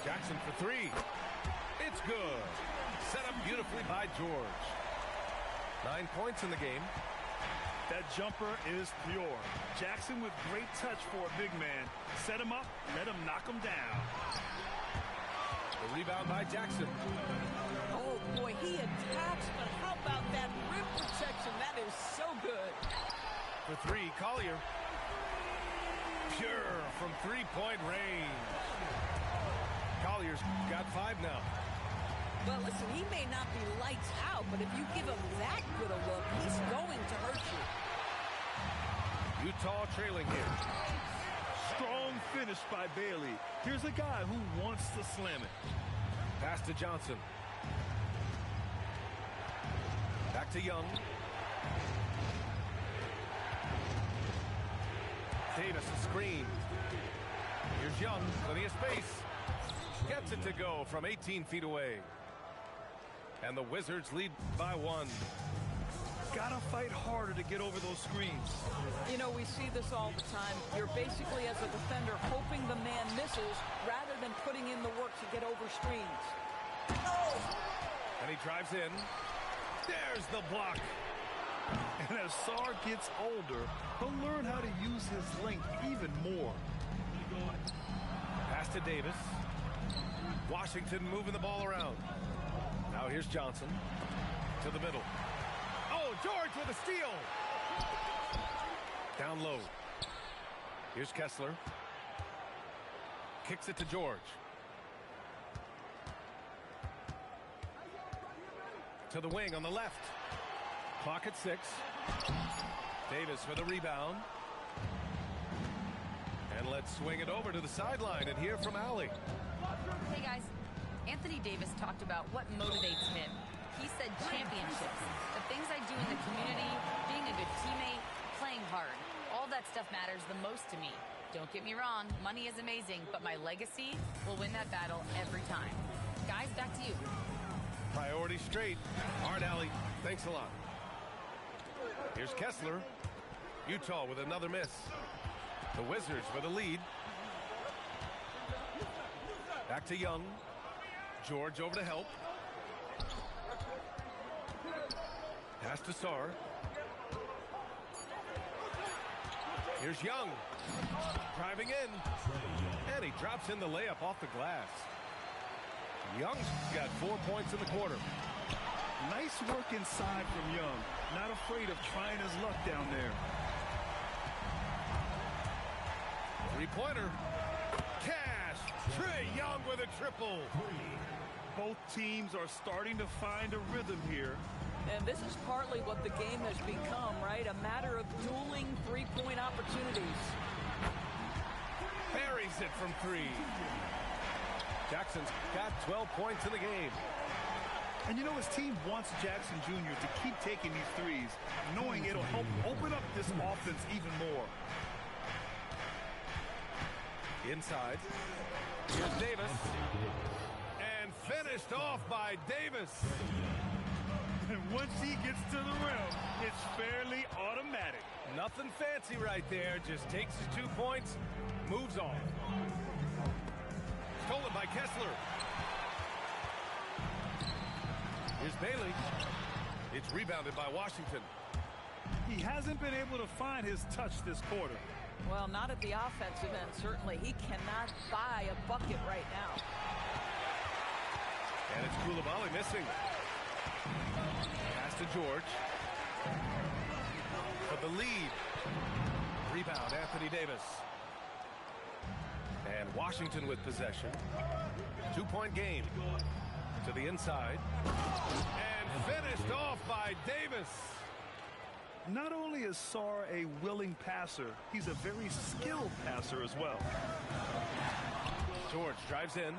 Jackson for 3. It's good. Set up beautifully by George. 9 points in the game. That jumper is pure. Jackson with great touch for a big man. Set him up, let him knock him down. The rebound by Jackson. Oh, boy, he attacks, but how about that rim protection? That is so good. For 3, Collier. Pure from 3-point range. Collier's got 5 now. Well, listen, he may not be lights out, but if you give him that good a look, he's going to hurt you. Utah trailing here. Strong finish by Bailey. Here's a guy who wants to slam it. Pass to Johnson. Back to Young. Davis a screen. Here's Young, plenty of space. Gets it to go from 18 feet away. And the Wizards lead by 1. Gotta fight harder to get over those screens. You know, we see this all the time. You're basically, as a defender, hoping the man misses rather than putting in the work to get over screens. And he drives in. There's the block. And as Sarr gets older, he'll learn how to use his length even more. Pass to Davis. Washington moving the ball around. Now here's Johnson to the middle. Oh, George with a steal. Down low. Here's Kessler. Kicks it to George. To the wing on the left. Clock at 6. Davis for the rebound. And let's swing it over to the sideline and hear from Allie. Hey guys, Anthony Davis talked about what motivates him. He said championships, the things I do in the community, being a good teammate, playing hard. All that stuff matters the most to me. Don't get me wrong, money is amazing, but my legacy will win that battle every time. Guys, back to you. Priority straight. Hard, Allie. Thanks a lot. Here's Kessler. Utah with another miss. The Wizards with the lead. Back to Young. George over to help. Pass to Sarr. Here's Young. Driving in. And he drops in the layup off the glass. Young's got 4 points in the quarter. Nice work inside from Young. Not afraid of trying his luck down there. Three-pointer. Cash. Trae Young with a triple. Both teams are starting to find a rhythm here. And this is partly what the game has become, right? A matter of dueling three-point opportunities. Buries it from 3. Jackson's got 12 points in the game. And you know, his team wants Jackson Jr. to keep taking these threes, knowing it'll help open up this offense even more. Inside. Here's Davis. And finished off by Davis. And once he gets to the rim, it's fairly automatic. Nothing fancy right there. Just takes his 2 points, moves on. Stolen by Kessler. Here's Bailey. It's rebounded by Washington. He hasn't been able to find his touch this quarter. Well, not at the offensive end, certainly. He cannot buy a bucket right now. And it's Coulibaly missing. Pass to George. For the lead. Rebound, Anthony Davis. And Washington with possession. 2-point game. To the inside. And finished off by Davis. Not only is Sarr a willing passer, he's a very skilled passer as well. George drives in.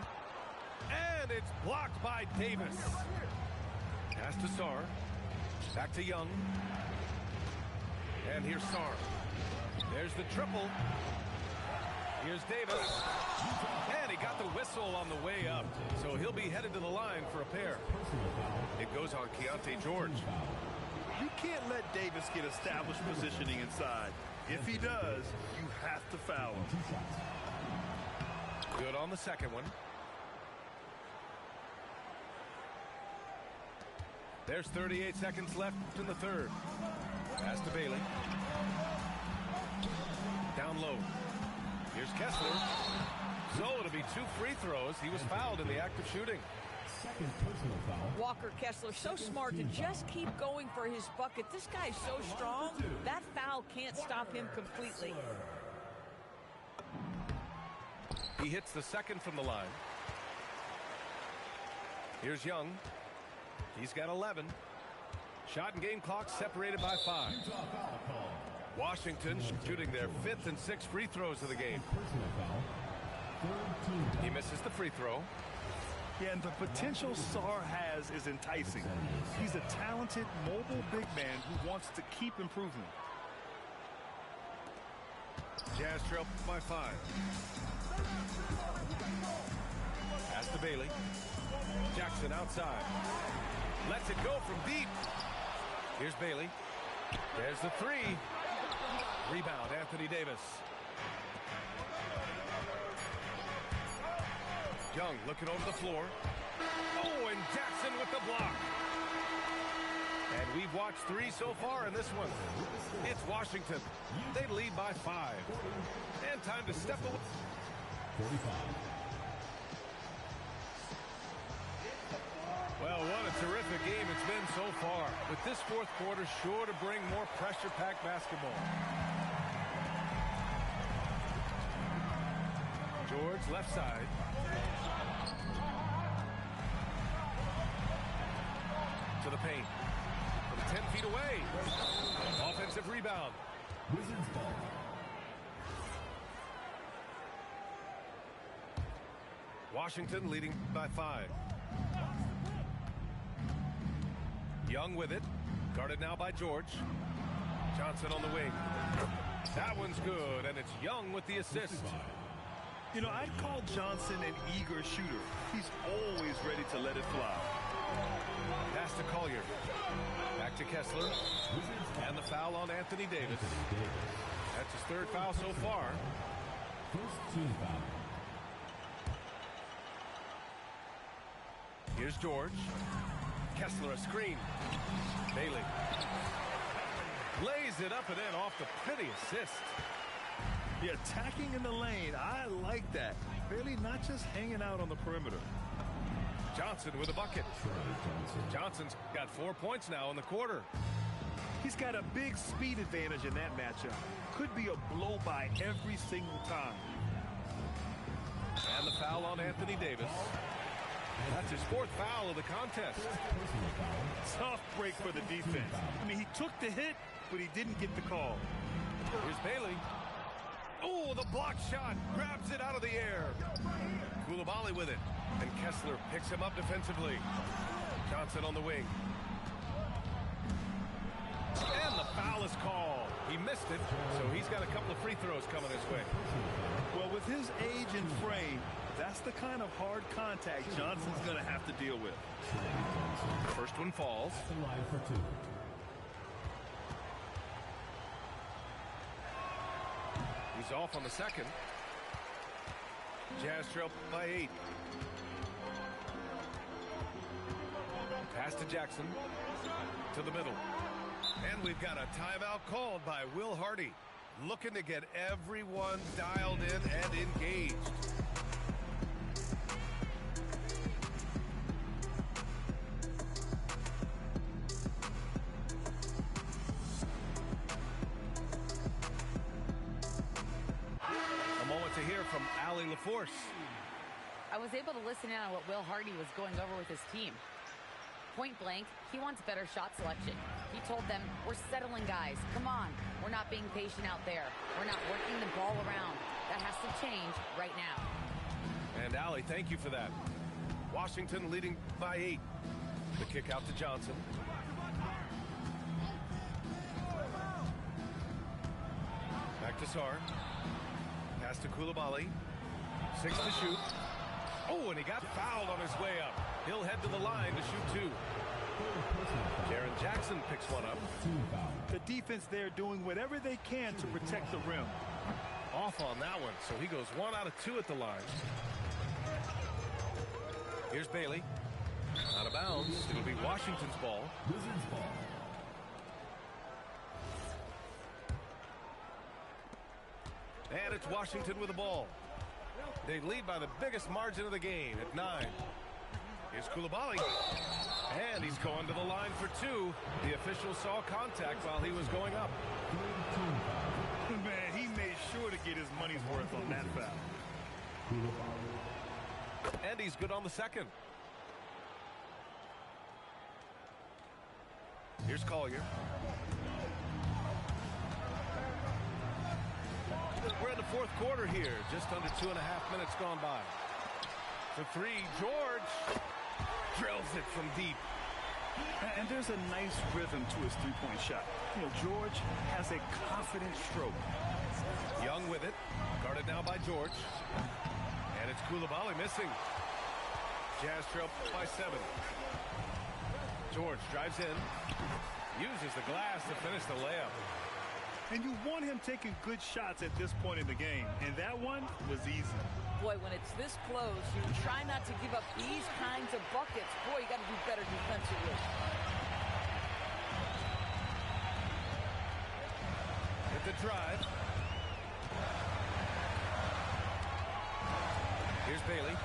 And it's blocked by Davis. Pass to Sarr. Back to Young. And here's Sarr. There's the triple. Here's Davis. And he got the whistle on the way up. So he'll be headed to the line for a pair. It goes on Keontae George. You can't let Davis get established positioning inside. If he does, you have to foul him. Good on the second one. There's 38 seconds left in the third. Pass to Bailey. Down low. Here's Kessler. So it'll be 2 free throws. He was fouled in the act of shooting. Second personal foul. Walker Kessler, so smart to just keep going for his bucket. This guy's so strong, that foul can't stop him completely. He hits the second from the line. Here's Young. He's got 11. Shot and game clock separated by 5. Washington shooting their 5th and 6th free throws of the game. He misses the free throw. Yeah, and the potential Sarr has is enticing. He's a talented, mobile big man who wants to keep improving. Jam Jazz trail by 5. Pass to Bailey. Jackson outside. Lets it go from deep. Here's Bailey. There's the 3. Rebound, Anthony Davis. Young looking over the floor. Oh, and Jackson with the block. And we've watched 3 so far in this one. It's Washington. They lead by 5. And time to step away. 45. Well, what a terrific game it's been so far. With this fourth quarter sure to bring more pressure-packed basketball. George left side. To the paint. From 10 feet away. Offensive rebound. Wizards ball. Washington leading by 5. Young with it. Guarded now by George. Johnson on the wing. That one's good, and it's Young with the assist. You know, I'd call Johnson an eager shooter. He's always ready to let it fly. Pass to Collier. Back to Kessler. And the foul on Anthony Davis. That's his 3rd foul so far. First team foul. Here's George. Kessler a screen. Bailey. Lays it up and in off the pretty assist. Yeah, attacking in the lane. I like that. Bailey not just hanging out on the perimeter. Johnson with a bucket. Johnson's got 4 points now in the quarter. He's got a big speed advantage in that matchup. Could be a blow-by every single time. And the foul on Anthony Davis. That's his 4th foul of the contest. Tough break for the defense. I mean, he took the hit, but he didn't get the call. Here's Bailey. Oh, the block shot. Grabs it out of the air. Coulibaly with it. And Kessler picks him up defensively. Johnson on the wing. And the foul is called. He missed it, so he's got a couple of free throws coming his way. Well, with his age and frame, that's the kind of hard contact Johnson's going to have to deal with. First one falls. Line for 2. He's off on the second. Jazz trail by 8. Pass to Jackson. To the middle. And we've got a timeout called by Will Hardy. Looking to get everyone dialed in and engaged. A moment to hear from Allie LaForce. I was able to listen in on what Will Hardy was going over with his team. Point blank, he wants better shot selection. He told them, we're settling guys. Come on. We're not being patient out there. We're not working the ball around. That has to change right now. And Allie, thank you for that. Washington leading by 8. The kick out to Johnson. Back to Sarr. Pass to Coulibaly. 6 to shoot. Oh, and he got fouled on his way up. He'll head to the line to shoot 2. Jaren Jackson picks one up. The defense there doing whatever they can to protect the rim. Off on that one, so he goes 1 out of 2 at the line. Here's Bailey. Out of bounds. It'll be Washington's ball. Wizards ball. And it's Washington with the ball. They lead by the biggest margin of the game at 9. Here's Coulibaly. And he's going to the line for 2. The official saw contact while he was going up. Man, he made sure to get his money's worth on that foul. And he's good on the second. Here's Collier. We're in the fourth quarter here. Just under 2.5 minutes gone by. For 3, George drills it from deep. And there's a nice rhythm to his three-point shot. You know, George has a confident stroke. Young with it. Guarded now by George. And it's Coulibaly missing. Jazz trail by 7. George drives in. Uses the glass to finish the layup. And you want him taking good shots at this point in the game. And that one was easy. Boy, when it's this close, you try not to give up these kinds of buckets. Boy, you got to do better defensively. With the drive. Here's Bailey.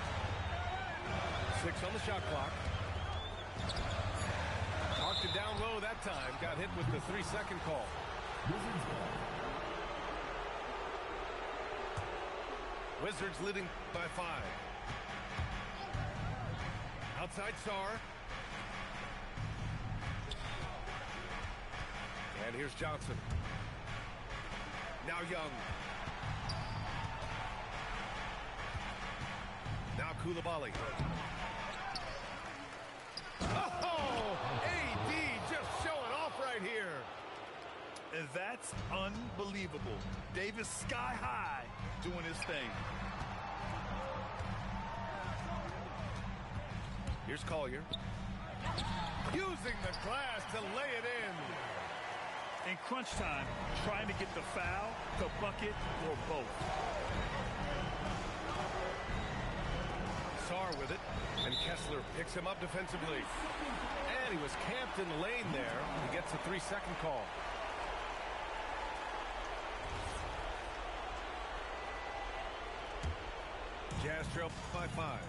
6 on the shot clock. Marked it down low that time. Got hit with the 3-second call. Wizards leading by 5. Outside Sarr. And here's Johnson. Now Young. Now Coulibaly. Oh! AD just showing off right here. And that's unbelievable. Davis sky high doing his thing. Here's Collier. Using the glass to lay it in. In crunch time, trying to get the foul, the bucket, or both. Sarr with it, and Kessler picks him up defensively. And he was camped in the lane there. He gets a 3-second call. Jazz trail by 5.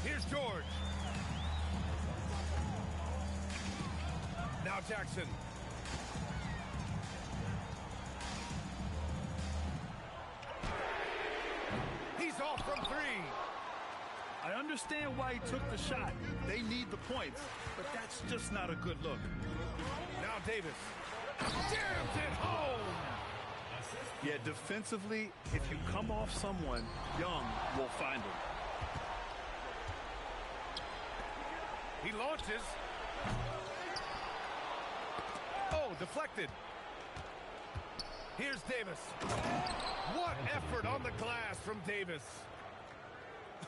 Here's George. Now Jackson. He's off from 3. I understand why he took the shot. They need the points, but that's just not a good look. Now Davis. Jams it home. Yeah, defensively, if you come off someone, Young will find him. He launches. Oh, deflected. Here's Davis. What effort on the glass from Davis.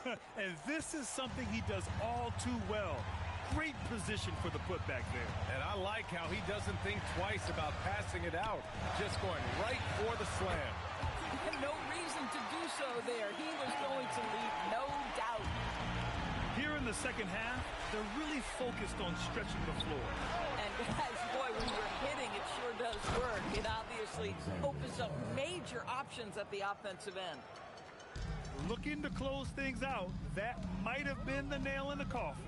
And this is something he does all too well. Great position for the putback there. And I like how he doesn't think twice about passing it out. Just going right for the slam. No reason to do so there. He was going to lead, no doubt. Here in the second half, they're really focused on stretching the floor. And guys, boy, when you're hitting, it sure does work. It obviously opens up major options at the offensive end. Looking to close things out, that might have been the nail in the coffin.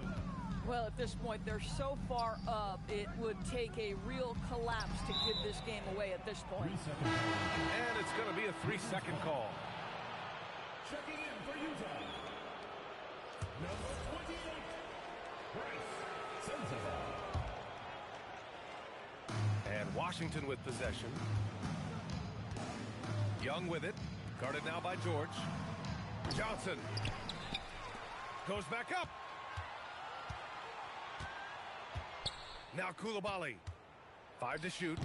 Well, at this point, they're so far up, it would take a real collapse to give this game away at this point. And it's going to be a 3-second call. Checking in for Utah, number 28, Bryce Sensabaugh. And Washington with possession. Young with it. Guarded now by George. Johnson. Goes back up. Now Coulibaly. 5 to shoot.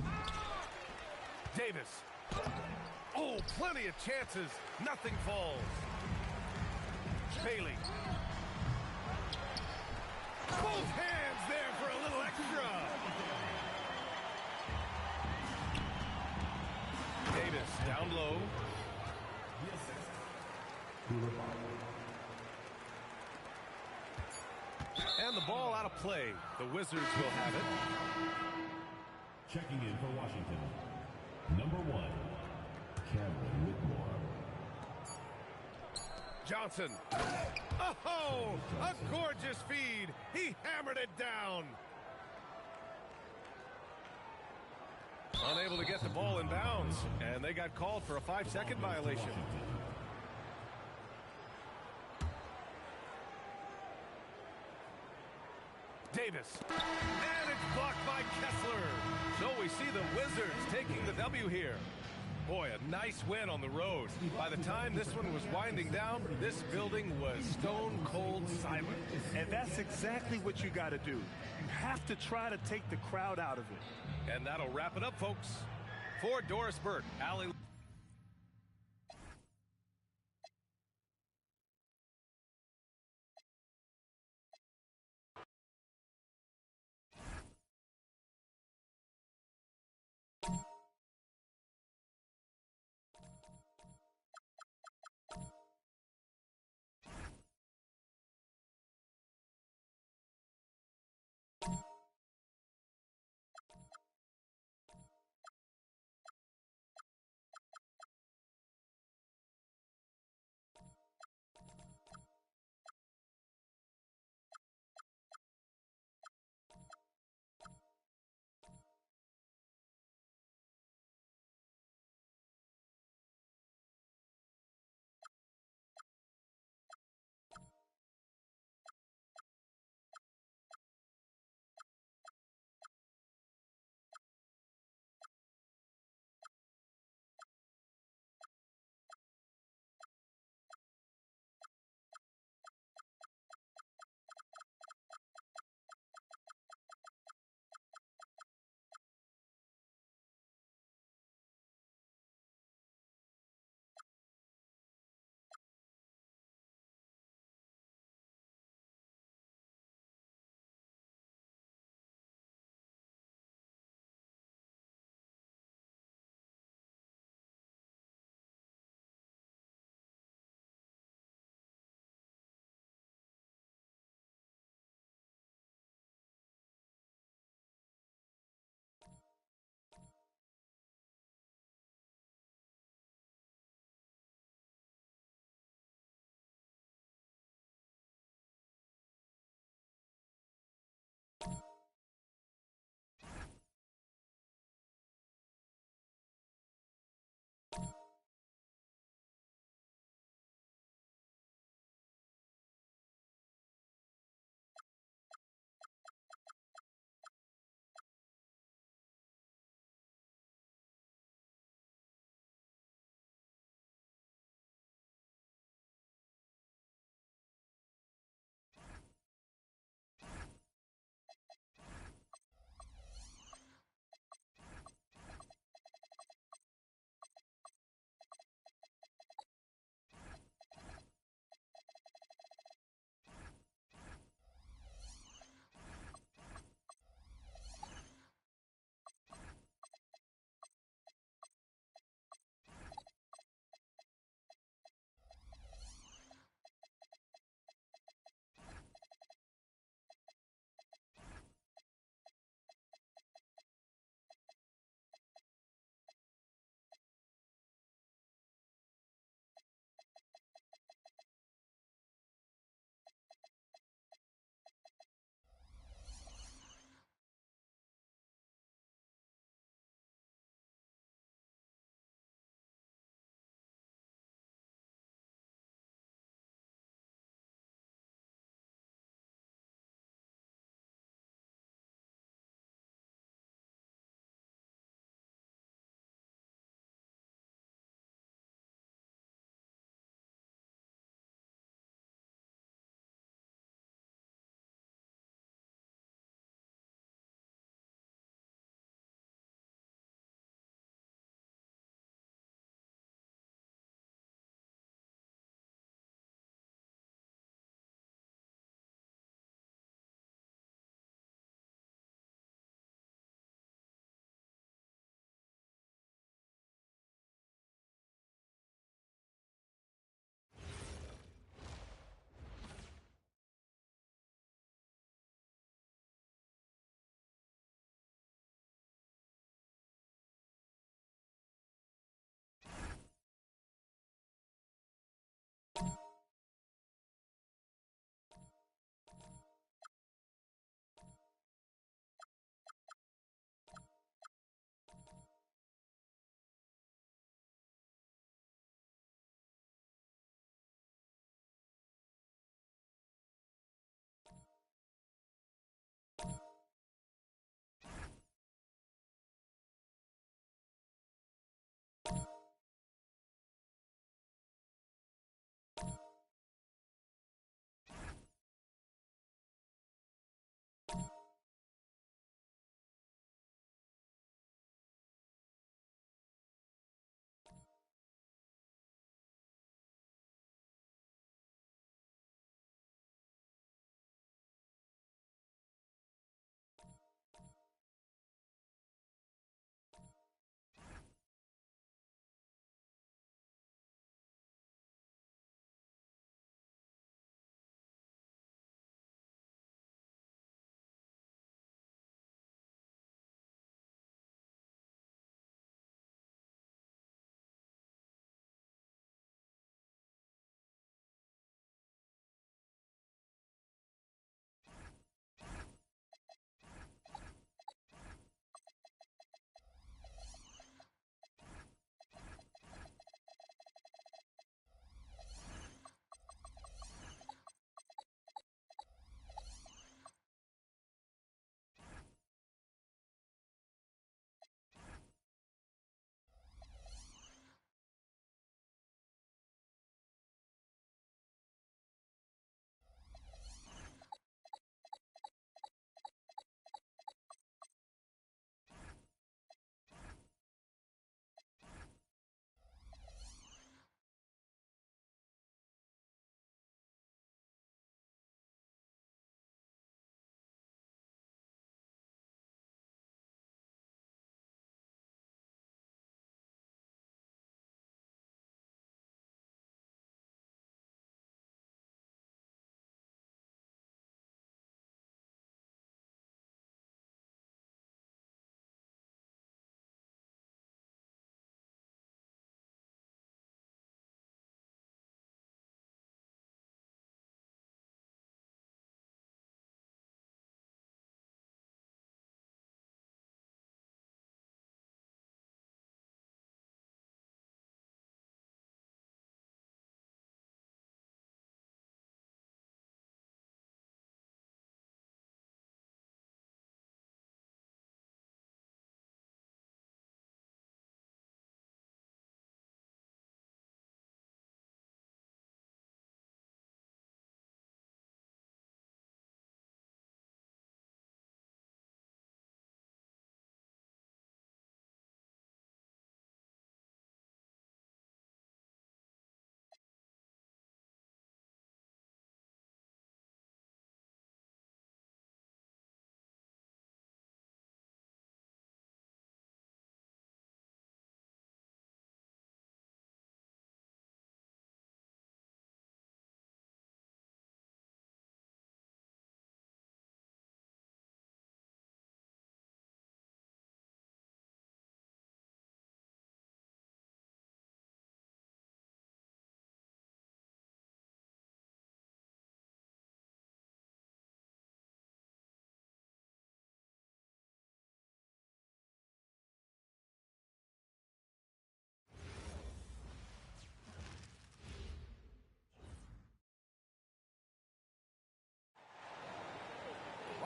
Davis. Oh, plenty of chances. Nothing falls. Bailey. Both hands there for a little extra. Davis down low. And the ball out of play. The Wizards will have it. Checking in for Washington, number 1, Cameron Whitmore. Johnson. Oh, a gorgeous feed. He hammered it down. Unable to get the ball in bounds. And they got called for a 5-second violation. Davis. And it's blocked by Kessler. So we see the Wizards taking the W here. Boy, a nice win on the road. By the time this one was winding down, this building was stone cold silent. And that's exactly what you got to do. You have to try to take the crowd out of it. And that'll wrap it up, folks. For Doris Burke, Allie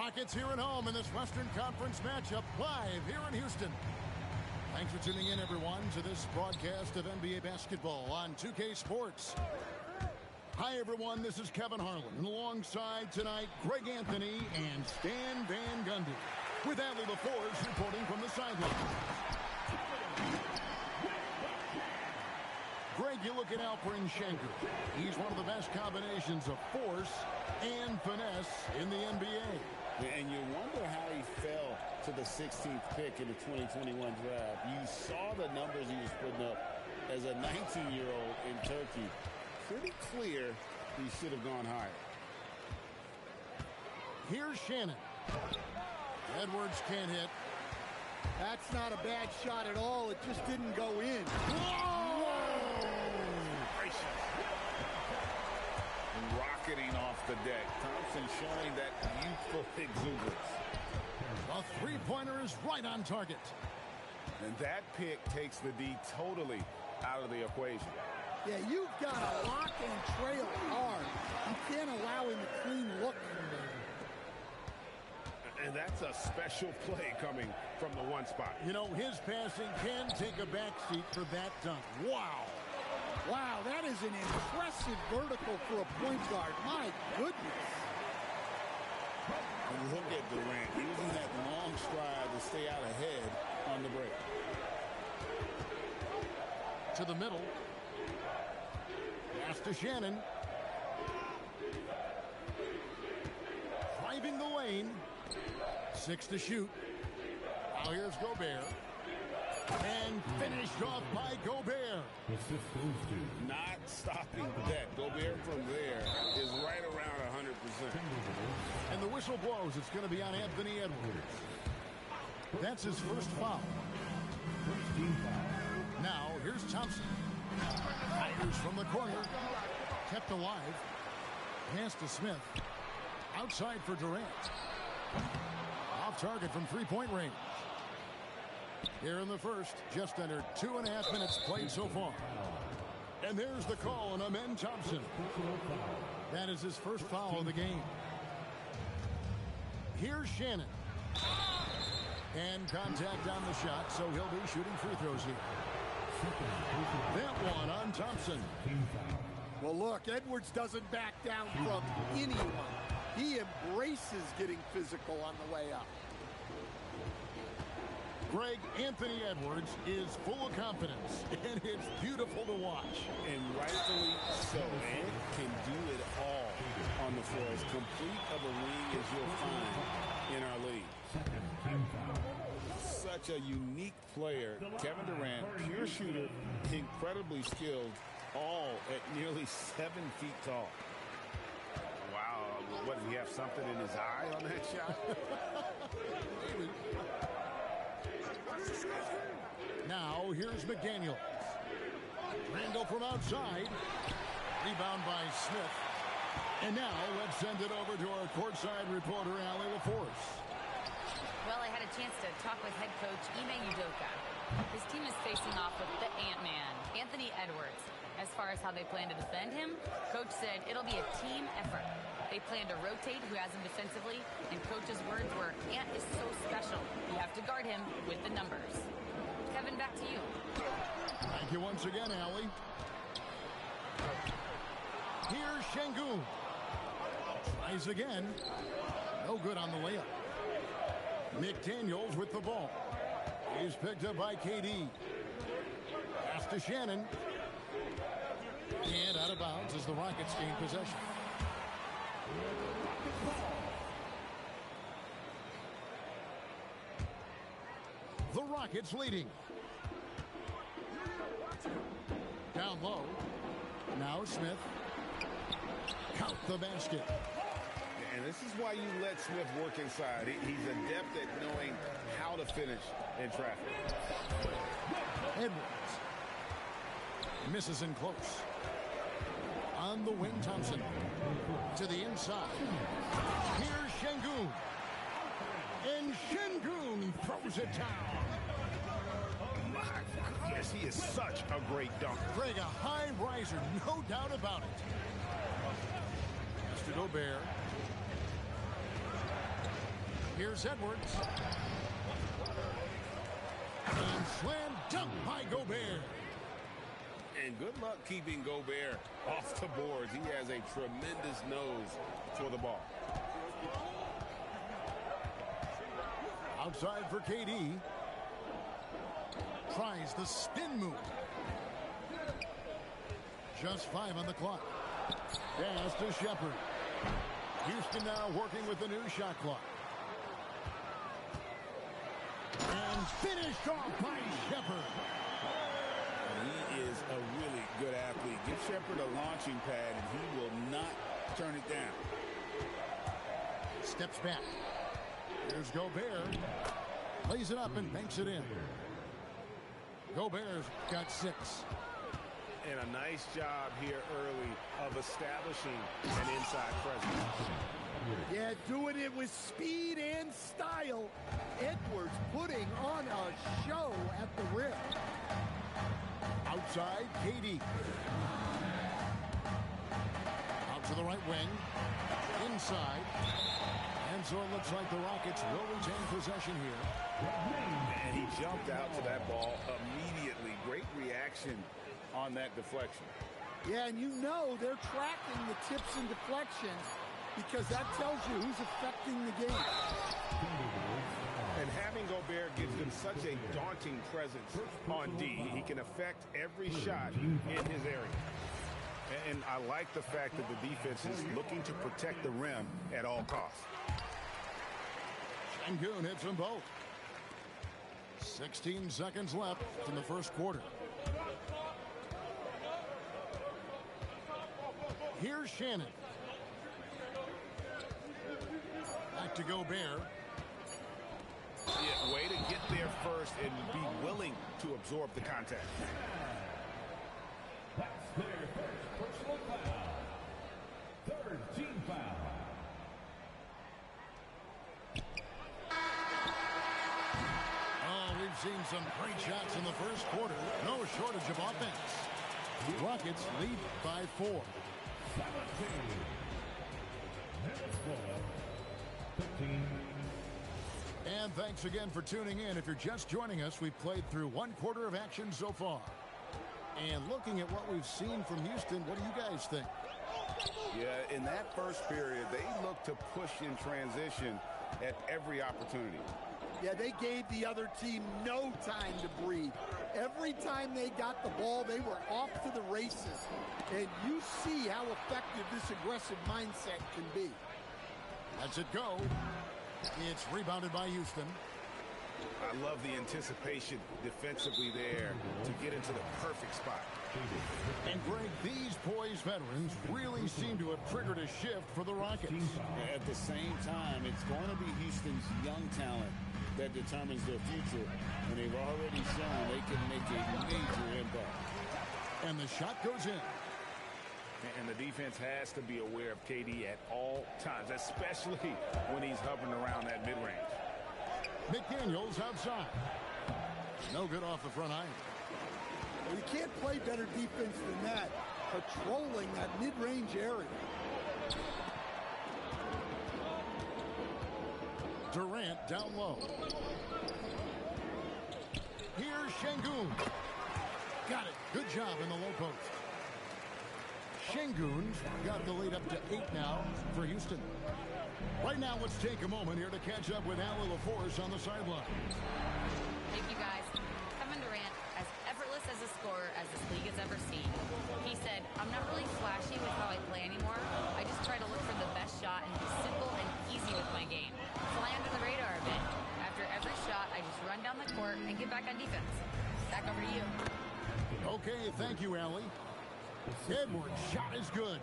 Rockets here at home in this Western Conference matchup live here in Houston. Thanks for tuning in, everyone, to this broadcast of NBA basketball on 2K Sports. Hi, everyone. This is Kevin Harlan. And alongside tonight, Greg Anthony and Stan Van Gundy. With Allie LaForce reporting from the sideline. Greg, you look at Alperen Sengun. He's one of the best combinations of force and finesse in the NBA. And you wonder how he fell to the 16th pick in the 2021 draft. You saw the numbers he was putting up as a 19-year-old in Turkey. Pretty clear he should have gone higher. Here's Shannon. Edwards can't hit. That's not a bad shot at all. It just didn't go in. Rocketing off the deck. Thompson showing that youthful exuberance. A three-pointer is right on target. And that pick takes the D totally out of the equation. Yeah, you've got to lock and trail hard. You can't allow him a clean look from there. And that's a special play coming from the one spot. You know, his passing can take a backseat for that dunk. Wow. Wow, that is an impressive vertical for a point guard. My goodness. And look at Durant using that long stride to stay out ahead on the break. To the middle. Pass to Shannon. Driving the lane. 6 to shoot. Now here's Gobert. And finished off by Gobert. Not stopping that. Gobert from there is right around 100%. And the whistle blows. It's going to be on Anthony Edwards. That's his first foul. Now here's Thompson. Fires from the corner. Kept alive. Pass to Smith. Outside for Durant. Off target from three-point range. Here in the first, just under 2.5 minutes played so far. And there's the call on Amen Thompson. That is his first foul of the game. Here's Shannon. And contact on the shot, so he'll be shooting free throws here. That one on Thompson. Well, look, Edwards doesn't back down from anyone. He embraces getting physical on the way up. Greg, Anthony Edwards is full of confidence, and it's beautiful to watch. And rightfully so. And can do it all on the floor. As complete of a wing as you'll find in our league. Such a unique player. Kevin Durant, pure shooter, incredibly skilled, all at nearly 7 feet tall. Wow. What, does he have something in his eye on that shot? Now, here's McDaniels. Randall from outside. Rebound by Smith. And now, let's send it over to our courtside reporter, Allie LaForce. Well, I had a chance to talk with head coach Ime Udoka. His team is facing off with the Ant-Man, Anthony Edwards. As far as how they plan to defend him, coach said it'll be a team effort. They plan to rotate who has him defensively, and coach's words were, Ant is so special. You have to guard him with the numbers. Kevin, back to you. Thank you once again, Allie. Here's Sengun. Tries again. No good on the layup. McDaniels with the ball. He's picked up by KD. Pass to Shannon. And out of bounds as the Rockets gain possession. The Rockets leading. Down low. Now Smith. Count the basket. And this is why you let Smith work inside. He's adept at knowing how to finish in traffic. Edwards. Misses in close. On the wing, Thompson. To the inside. Here's Sengun. And Sengun throws it down. My goodness, he is such a great dunker. Greg, a high riser, no doubt about it. Pass to Gobert. Here's Edwards. And slam dunk by Gobert. And good luck keeping Gobert off the boards. He has a tremendous nose for the ball. Outside for KD. Tries the spin move. Just 5 on the clock. Pass to Shepherd. Houston now working with the new shot clock. And finished off by Shepherd. He is a really good athlete. Give Shepherd a launching pad, and he will not turn it down. Steps back. Here's Gobert. Lays it up and banks it in. Gobert's got 6. And a nice job here early of establishing an inside presence. Yeah, doing it with speed and style. Edwards putting on a show at the rim. Outside, KD. Out to the right wing. Inside. And so it looks like the Rockets will retain possession here. And he jumped out to that ball immediately. Great reaction on that deflection. Yeah, and you know they're tracking the tips and deflections because that tells you who's affecting the game. And having Gobert gives them such a daunting presence on D. He can affect every shot in his area. And I like the fact that the defense is looking to protect the rim at all costs. Sengun hits them both. 16 seconds left in the first quarter. Here's Shannon. Back to Gobert. Yeah, way to get there first and be willing to absorb the contact. That's their first personal foul. Third team foul. Oh, we've seen some great shots in the first quarter. No shortage of offense. Rockets lead by 4. 15. And thanks again for tuning in. If you're just joining us, we've played through 1 quarter of action so far. And looking at what we've seen from Houston, what do you guys think? Yeah, in that first period, they looked to push in transition at every opportunity. Yeah, they gave the other team no time to breathe. Every time they got the ball, they were off to the races. And you see how effective this aggressive mindset can be. Lets it go. It's rebounded by Houston. I love the anticipation defensively there to get into the perfect spot. And Greg, these poised veterans really seem to have triggered a shift for the Rockets. At the same time, it's going to be Houston's young talent that determines their future, and they've already shown they can make a major impact. And the shot goes in. And the defense has to be aware of KD at all times, especially when he's hovering around that mid-range. McDaniels outside. No good off the front iron. Well, you can't play better defense than that, patrolling that mid-range area. Durant down low. Here's Sengun. Got it. Good job in the low post. Sengun got the lead up to 8 now for Houston. Right now, let's take a moment here to catch up with Allie LaForce on the sideline. Thank you, guys. Kevin Durant, as effortless as a scorer as this league has ever seen. He said, I'm not really flashy with how I play anymore. I just try to look for the best shot and be simple and easy with my game. Fly under the radar a bit. After every shot, I just run down the court and get back on defense. Back over to you. Okay, thank you, Allie. Edwards' shot is good.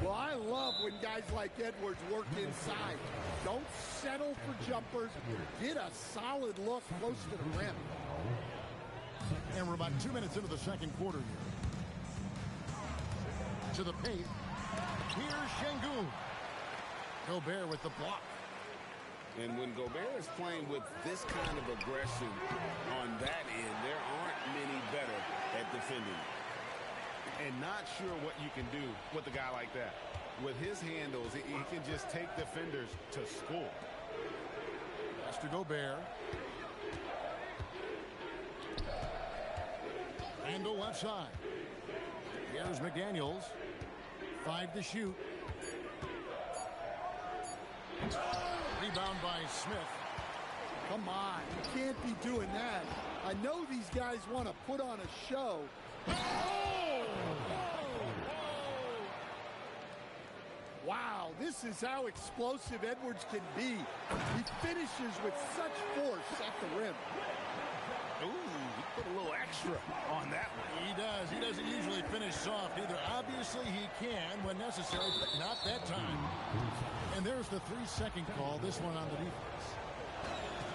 Well, I love when guys like Edwards work inside. Don't settle for jumpers. Get a solid look close to the rim. And we're about 2 minutes into the second quarter here. To the paint. Here's Sengun. Gobert with the block. And when Gobert is playing with this kind of aggression on that end, there aren't many better at defending. And not sure what you can do with a guy like that. With his handles, he can just take defenders to school. Pass to Gobert. Handle left side. Here's McDaniels. 5 to shoot. Rebound by Smith. Come on, you can't be doing that. I know these guys want to put on a show. Wow, this is how explosive Edwards can be. He finishes with such force at the rim. Ooh, he put a little extra on that one. He does. He doesn't usually finish soft either. Obviously, he can when necessary, but not that time. And there's the 3-second call, this one on the defense.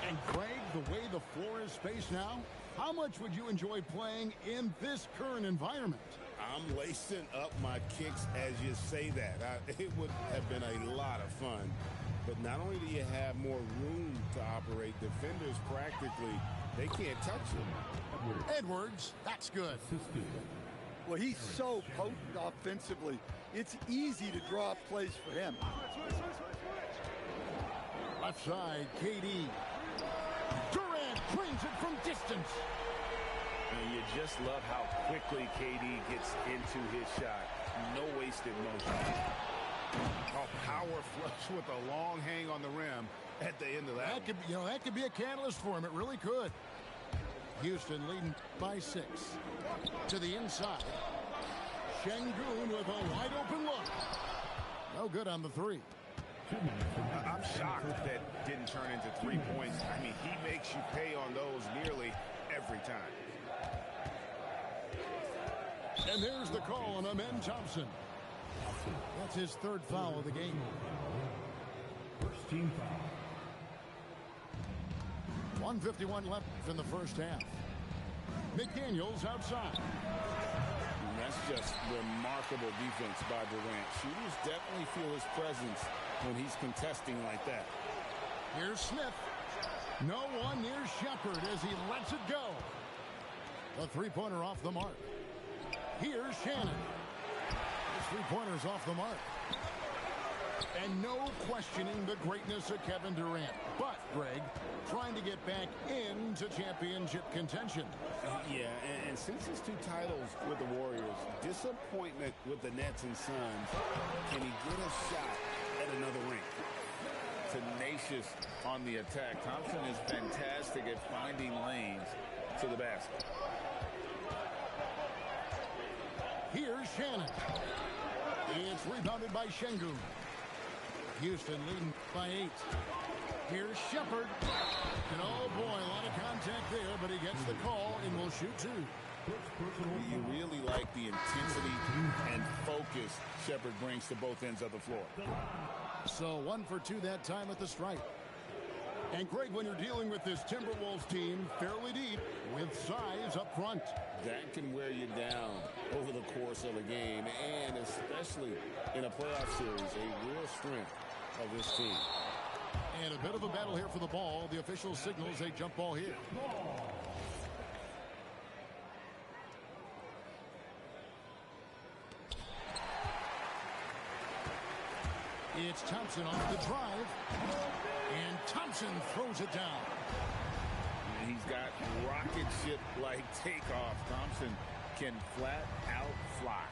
And Craig, the way the floor is spaced now, how much would you enjoy playing in this current environment? I'm lacing up my kicks as you say that. It would have been a lot of fun. But not only do you have more room to operate, defenders practically, they can't touch him. Edwards, that's good. Well, he's so potent offensively. It's easy to draw up plays for him. Left side, KD. Durant brings it from distance. And you just love how quickly KD gets into his shot. No wasted motion. A power flush with a long hang on the rim at the end of that. That could be a catalyst for him. It really could. Houston leading by 6. To the inside. Şengün with a wide open look. No good on the 3. I'm shocked that didn't turn into 3 points. I mean, he makes you pay on those nearly every time. And there's the call on Amen Thompson. That's his 3rd foul of the game. First team foul. 1:51 left in the first half. McDaniels outside. And that's just remarkable defense by Durant. Shooters definitely feel his presence when he's contesting like that. Here's Smith. No one near Shepard as he lets it go. A 3-pointer off the mark. Here's Shannon. His 3-pointer's off the mark. And no questioning the greatness of Kevin Durant. But, Greg, trying to get back into championship contention. Yeah, and since his 2 titles with the Warriors, disappointment with the Nets and Suns, can he get a shot at another ring? Tenacious on the attack. Thompson is fantastic at finding lanes to the basket. Here's Shannon. It's rebounded by Şengün. Houston leading by 8. Here's Shepard. And oh boy, a lot of contact there, but he gets the call and will shoot 2. You really like the intensity and focus Shepard brings to both ends of the floor. So 1 for 2 that time at the stripe. And Greg, when you're dealing with this Timberwolves team fairly deep with size up front, that can wear you down over the course of a game, and especially in a playoff series, a real strength of this team. And a bit of a battle here for the ball. The official signals a jump ball here. It's Thompson off the drive. And Thompson throws it down. And he's got rocket ship-like takeoff. Thompson can flat out fly.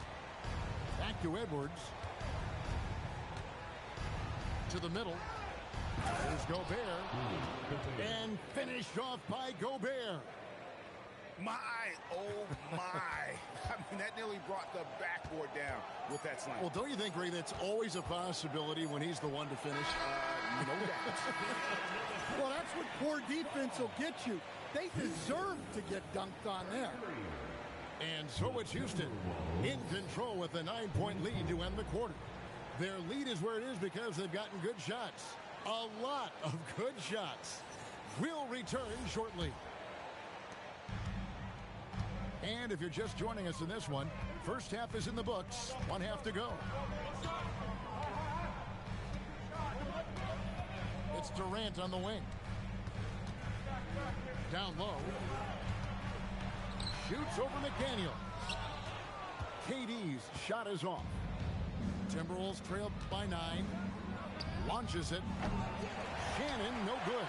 Back to Edwards. To the middle. There's Gobert. And finished off by Gobert. My, oh my. I mean, that nearly brought the backboard down with that slam. Well, don't you think, Ray, that's always a possibility when he's the one to finish? No doubt. Well, that's what poor defense will get you. They deserve to get dunked on there. And so it's Houston in control with a 9-point lead to end the quarter. Their lead is where it is because they've gotten good shots. A lot of good shots. We'll return shortly. And if you're just joining us in this one, first half is in the books. 1 half to go. It's Durant on the wing. Down low. Shoots over McDaniels. KD's shot is off. Timberwolves trail by 9. Launches it. Shannon, no good.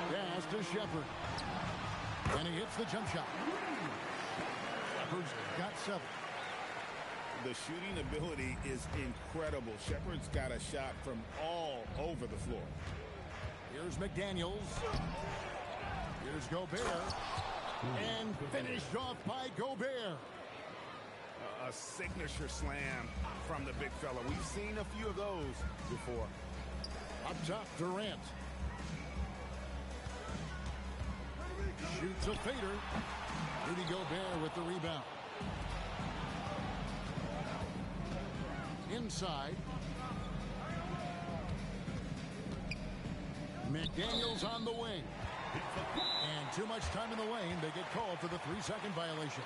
Pass to Shepard. And he hits the jump shot. Shepard's got 7. The shooting ability is incredible. Shepard's got a shot from all over the floor. Here's McDaniels. Here's Gobert. And finished off by Gobert. A signature slam from the big fella. We've seen a few of those before. Up top, Durant. Shoots a fader. Rudy Gobert with the rebound. Inside. McDaniels on the wing. And too much time in the lane. They get called for the 3-second violation.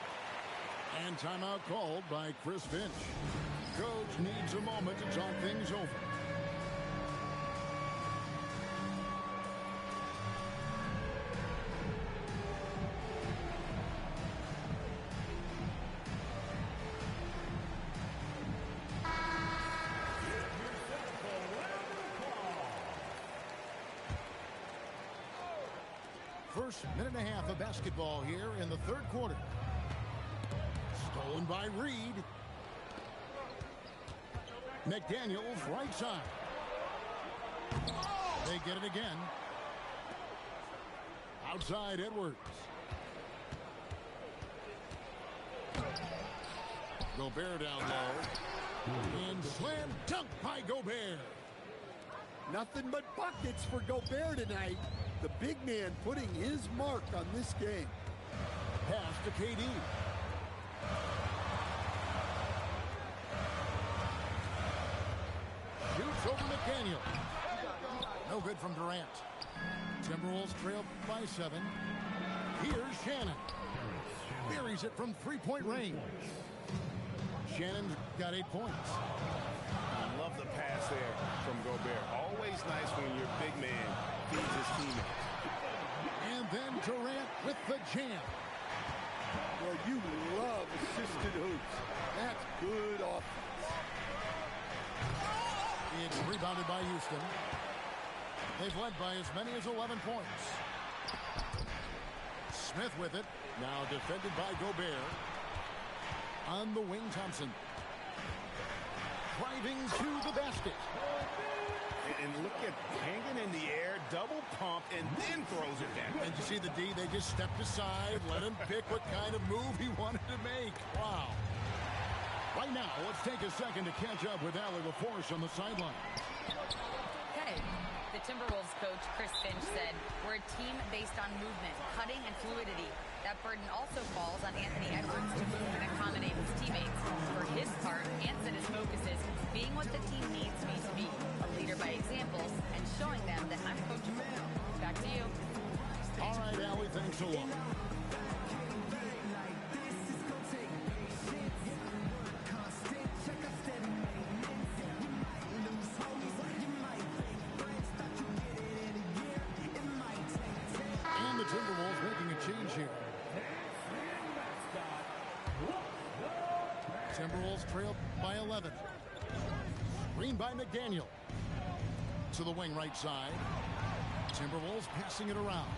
And timeout called by Chris Finch. Coach needs a moment to talk things over. First minute and a half of basketball here in the third quarter. Stolen by Reed. McDaniels right side. They get it again. Outside Edwards. Gobert down low. And slam dunk by Gobert. Nothing but buckets for Gobert tonight. The big man putting his mark on this game. Pass to KD. Shoots over McDaniel. No good from Durant. Timberwolves trail by 7. Here's Shannon. Buries it from 3-point range. Shannon's got 8 points. I love the pass there from Gobert. Always nice when your big man feeds his teammates. And then Durant with the jam. Well, you love assisted hoops. That's good offense. It's rebounded by Houston. They've led by as many as 11 points. Smith with it. Now defended by Gobert. On the wing, Thompson. Driving to the basket. And look at hanging in the air, double pump, and then throws it down. And you see the D, they just stepped aside, let him pick what kind of move he wanted to make. Wow. Right now, let's take a second to catch up with Allie LaForce on the sideline. Hey, the Timberwolves coach, Chris Finch, said, we're a team based on movement, cutting, and fluidity. That burden also falls on Anthony Edwards to move and accommodate his teammates. For his part, Ant said his focus is being what the team needs me to be, a leader by example, and showing them that I'm coachable. Back to you. All right, Allie, thanks a lot. And the Timberwolves making a change here. Timberwolves trail by 11. Screen by McDaniel. To the wing right side. Timberwolves passing it around.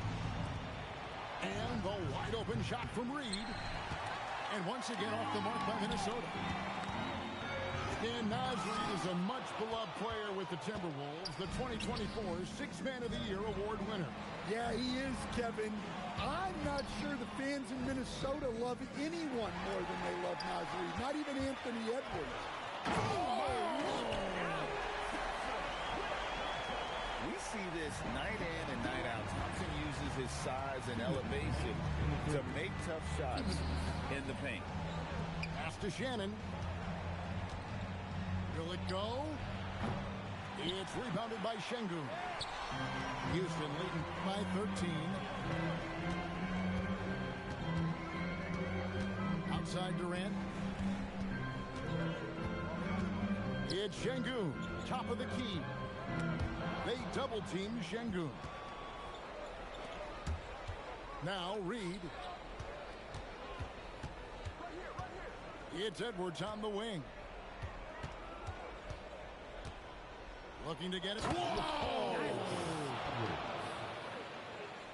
And the wide open shot from Reed. And once again off the mark by Minnesota. And Naz Reid is a much beloved player with the Timberwolves, the 2024 Sixth Man of the Year award winner. Yeah, he is, Kevin. I'm not sure the fans in Minnesota love anyone more than they love Naz Reid, not even Anthony Edwards. We see this night in and night out. Thompson uses his size and elevation to make tough shots in the paint. Pass to Shannon. Will it go? It's rebounded by Şengün. Houston leading by 13. Outside Durant. It's Şengün, top of the key. They double team Şengün. Now Reed. It's Edwards on the wing. Looking to get it. Whoa!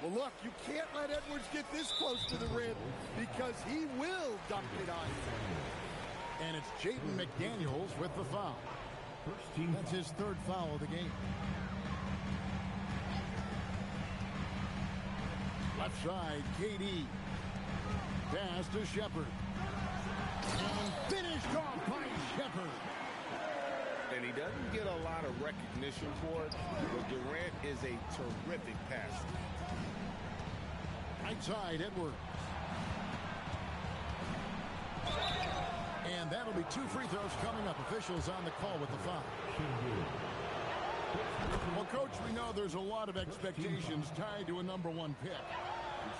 Well, look, you can't let Edwards get this close to the rim because he will dunk it on you. And it's Jaden McDaniels with the foul. That's his third foul of the game. Left side, KD. Pass to Shepard. And finished off by Shepard. And he doesn't get a lot of recognition for it, but Durant is a terrific passer. Right side, Edwards. And that'll be 2 free throws coming up. Officials on the call with the foul. Well, Coach, we know there's a lot of expectations tied to a #1 pick.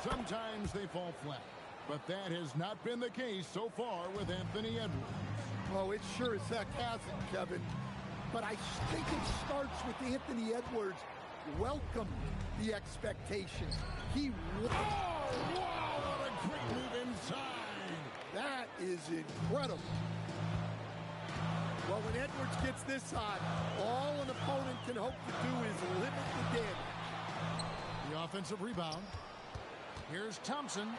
Sometimes they fall flat. But that has not been the case so far with Anthony Edwards. Oh, it sure as heck hasn't, Kevin. But I think it starts with Anthony Edwards welcome the expectations. He oh, wow, what a great move inside. That is incredible. Well, when Edwards gets this hot, all an opponent can hope to do is limit the damage. The offensive rebound. Here's Thompson.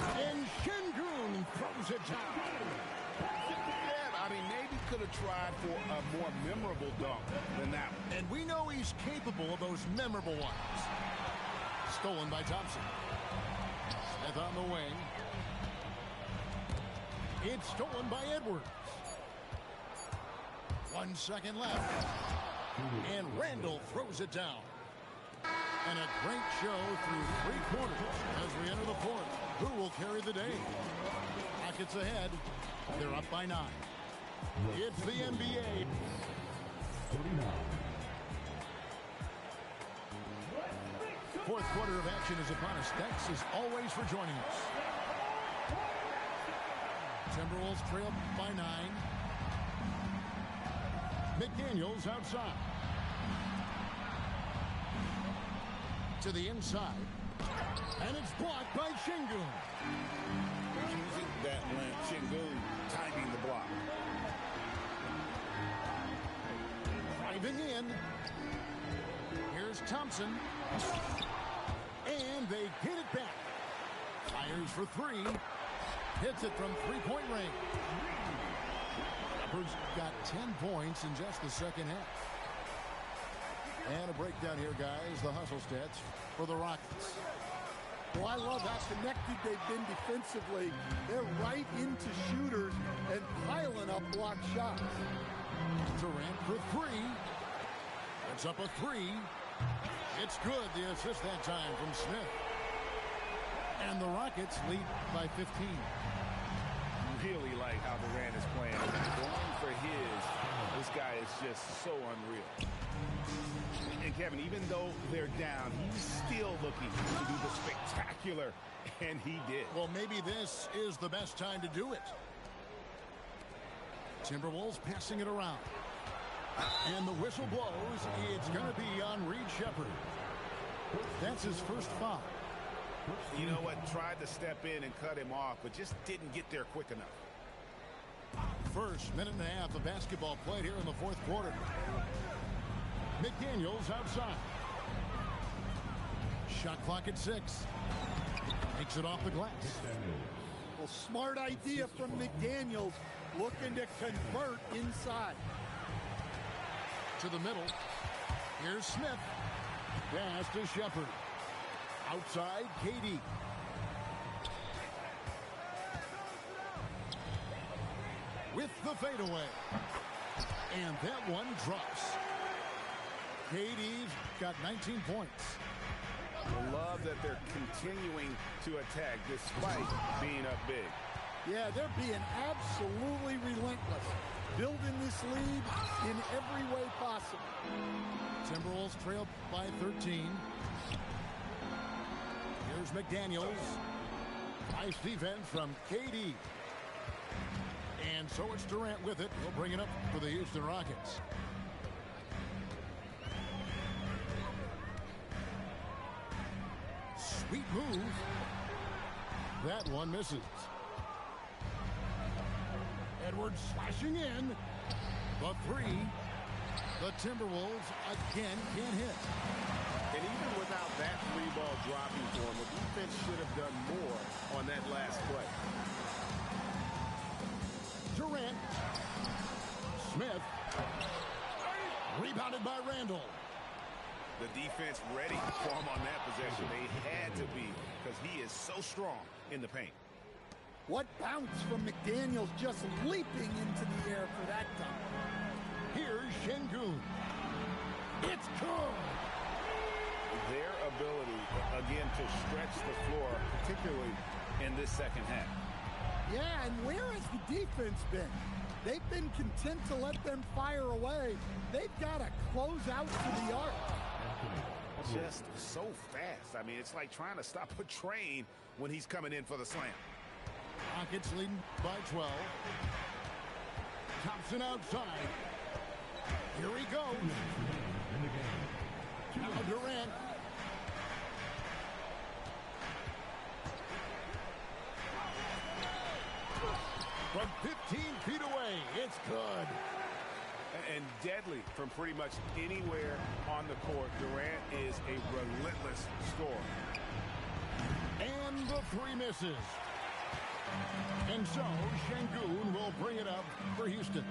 And Şengün throws it down. Yeah, I mean, maybe could have tried for a more memorable dunk than that one. And we know he's capable of those memorable ones. Stolen by Thompson. Smith on the wing. It's stolen by Edwards. 1 second left. And Randall throws it down. And a great show through 3 quarters as we enter the 4th. Who will carry the day? Rockets ahead. They're up by 9. It's the NBA. Fourth quarter of action is upon us. Thanks as always for joining us. Timberwolves trail by 9. McDaniels outside. To the inside. And it's blocked by Şengün. Using that length, Şengün timing the block. Driving in. Here's Thompson. And they get it back. Fires for 3. Hits it from 3-point range. Edwards got 10 points in just the second half. And a breakdown here, guys. The hustle stats for the Rockets. Well, I love how connected they've been defensively. They're right into shooters and piling up block shots. Durant for 3. It's up a 3. It's good. The assist that time from Smith. And the Rockets lead by 15. Really like how Durant is playing. Going for his. This guy is just so unreal. And Kevin, even though they're down, he's still looking to do the spectacular, and he did. Well, maybe this is the best time to do it. Timberwolves passing it around. And the whistle blows. It's going to be on Reed Shepard. That's his first foul. You know what? Tried to step in and cut him off, but just didn't get there quick enough. First minute and a half of basketball played here in the 4th quarter. McDaniels outside. Shot clock at 6. Takes it off the glass. Well, smart idea from McDaniels, looking to convert inside. To the middle. Here's Smith. Pass to Shepard. Outside, KD. With the fadeaway. And that one drops. KD's got 19 points. I love that they're continuing to attack despite being up big. Yeah, they're being absolutely relentless. Building this lead in every way possible. Timberwolves trail by 13. Here's McDaniels. Nice defense from KD. And so it's Durant with it. He'll bring it up for the Houston Rockets. Sweet move. That one misses. Edwards slashing in. The three. The Timberwolves again can't hit. And even without that three ball dropping for him, the defense should have done more on that last play. Durant. Smith. Rebounded by Randall. The defense ready for him on that possession. They had to be because he is so strong in the paint. What bounce from McDaniels, just leaping into the air for that dunk. Here's Şengün. It's good. Their ability, again, to stretch the floor, particularly in this second half. Yeah, and where has the defense been? They've been content to let them fire away. They've got to close out to the arc. Just so fast. I mean, it's like trying to stop a train when he's coming in for the slam. Rockets leading by 12. Thompson outside. Here he goes. Now Durant. From 15 feet away, it's good. And deadly from pretty much anywhere on the court. Durant is a relentless scorer. And the three misses. And so Şengün will bring it up for Houston.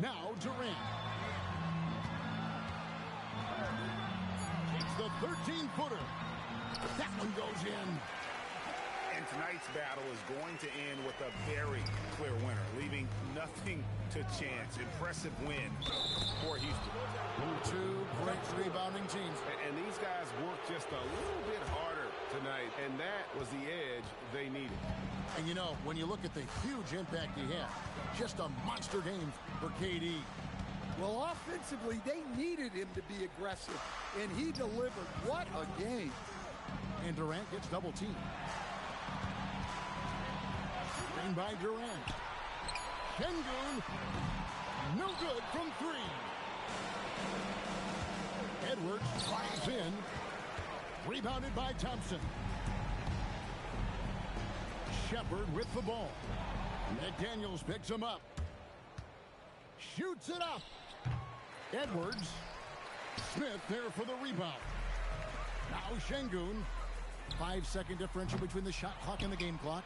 Now Durant. It's the 13-footer. That one goes in. And tonight's battle is going to end with a very clear winner, leaving nothing to chance. Impressive win for Houston. Two great rebounding teams. And these guys worked just a little bit harder tonight, and that was the edge they needed. And you know, when you look at the huge impact he had, just a monster game for KD. Well, offensively, they needed him to be aggressive, and he delivered. What a game. And Durant gets double-teamed. Screen by Durant. Şengün, no good from three. Edwards flies in. Rebounded by Thompson. Shepard with the ball. McDaniels picks him up. Shoots it up. Edwards. Smith there for the rebound. Now Şengün. 5-second differential between the shot clock and the game clock.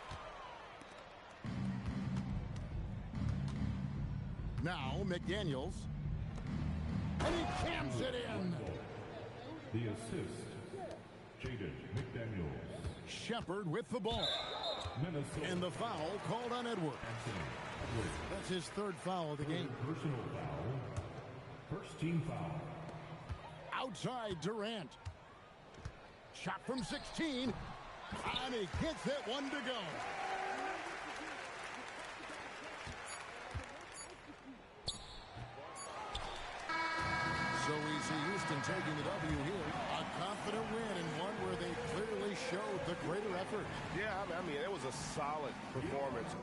Now McDaniels. And he jams it in. The assist, Jaden McDaniels. Shepard with the ball. Minnesota. And the foul called on Edwards. That's his third foul of the game. Personal foul. First team foul. Outside Durant. Shot from 16. And he gets it, one to go. So we see Houston taking the W here. A confident win and one where they clearly showed the greater effort. Yeah, I mean, it was a solid performance.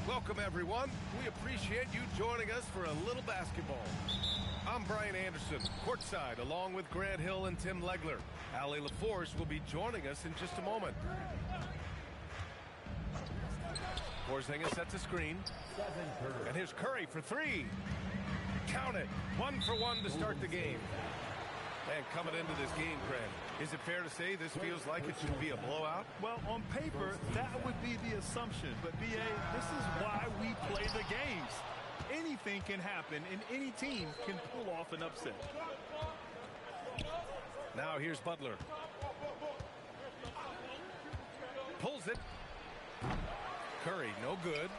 Welcome, everyone. We appreciate you joining us for a little basketball. I'm Brian Anderson, courtside, along with Grant Hill and Tim Legler. Allie LaForce will be joining us in just a moment. Porzingis sets a screen. And here's Curry for three. Count it. 1 for 1 to start the game. And coming into this game, Grant, is it fair to say this feels like it should be a blowout? Well, on paper, that would be the assumption. But, B.A., this is why we play the games. Anything can happen, and any team can pull off an upset. Now here's Butler. Pulls it. Curry, no good.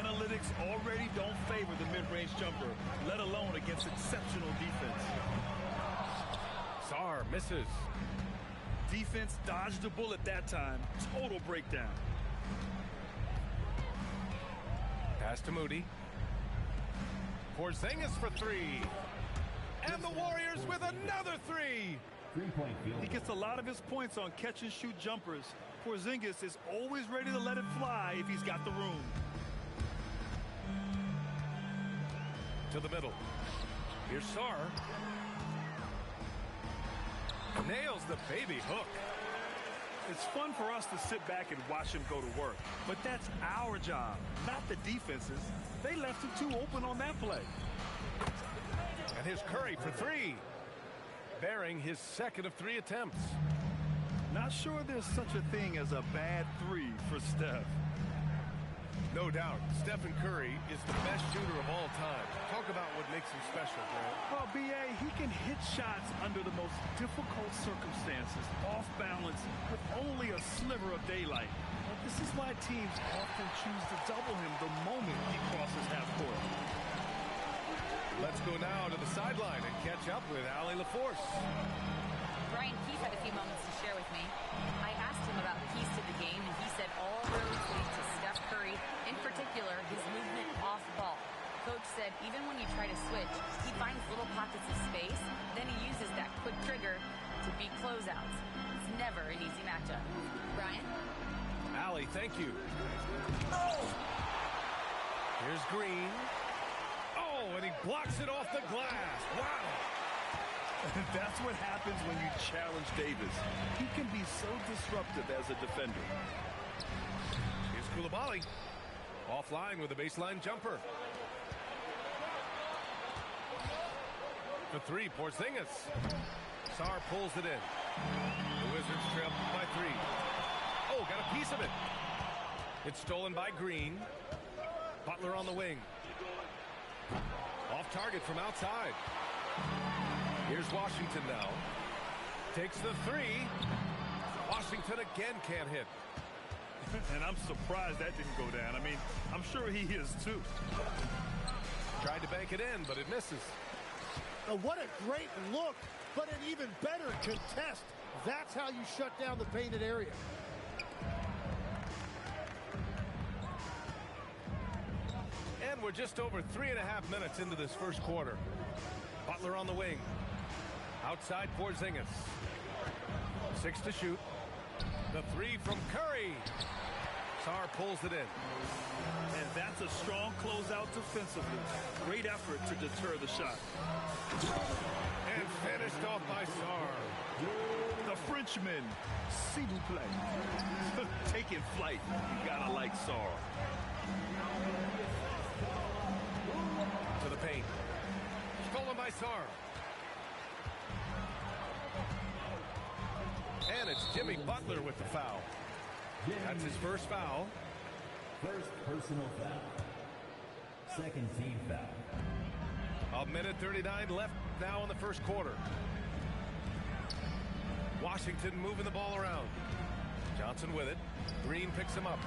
Analytics already don't favor the mid-range jumper, let alone against exceptional defense. Sarr misses. Defense dodged the bullet that time. Total breakdown. Pass to Moody. Porzingis for three. And the Warriors with another three. He gets a lot of his points on catch-and-shoot jumpers. Porzingis is always ready to let it fly if he's got the room. To the middle. Here's Sarr. Nails the baby hook. It's fun for us to sit back and watch him go to work. But that's our job, not the defense's. They left him too open on that play. And here's Curry for three. Bearing his second of 3 attempts. Not sure there's such a thing as a bad three for Steph. No doubt, Stephen Curry is the best shooter of all time. Talk about what makes him special, Grant. Well, B.A., he can hit shots under the most difficult circumstances, off balance, with only a sliver of daylight. But this is why teams often choose to double him the moment he crosses half court. Let's go now to the sideline and catch up with Allie LaForce. Brian Keefe had a few moments to share with me. I asked him about keys to the game, and he said all roads lead to Steph Curry, in particular, his movement off ball. Coach said even when you try to switch, he finds little pockets of space, then he uses that quick trigger to beat closeouts. It's never an easy matchup. Brian? Allie, thank you. Oh! Here's Green. Oh, and he blocks it off the glass. Wow! That's what happens when you challenge Davis. He can be so disruptive as a defender. Here's Coulibaly. Offline with a baseline jumper. For three, Porzingis. Sarr pulls it in. The Wizards trail by 3. Oh, got a piece of it. It's stolen by Green. Butler on the wing. Off target from outside. Here's Washington now. Takes the 3. Washington again can't hit. And I'm surprised that didn't go down. I mean, I'm sure he is too. Tried to bank it in, but it misses. What a great look, but an even better contest. That's how you shut down the painted area. And we're just over 3.5 minutes into this first quarter. Butler on the wing. Outside Porzingis. 6 to shoot. The 3 from Curry. Sarr pulls it in. And that's a strong closeout defensively. Great effort to deter the shot. And finished off by Sarr. The Frenchman, s'il vous plaît. Taking flight. You gotta like Sarr. To the paint. Stolen by Sarr. And it's Jimmy Butler with the foul. That's his first foul. First personal foul. Second team foul. 1:39 left now in the first quarter. Washington moving the ball around. Johnson with it. Green picks him up.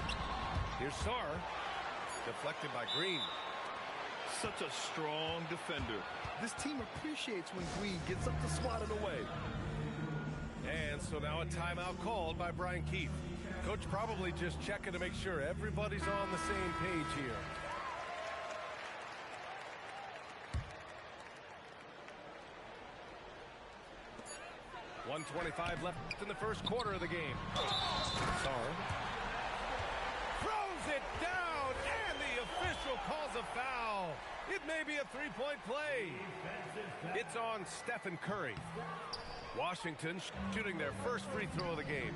Here's Sarr. Deflected by Green. Such a strong defender. This team appreciates when Green gets up to swat it away. And so now a timeout called by Brian Keefe. Coach probably just checking to make sure everybody's on the same page here. .125 left in the first quarter of the game. Sarr throws it down the foul. It may be a three-point play. It's on Stephen Curry. Washington shooting their first free throw of the game.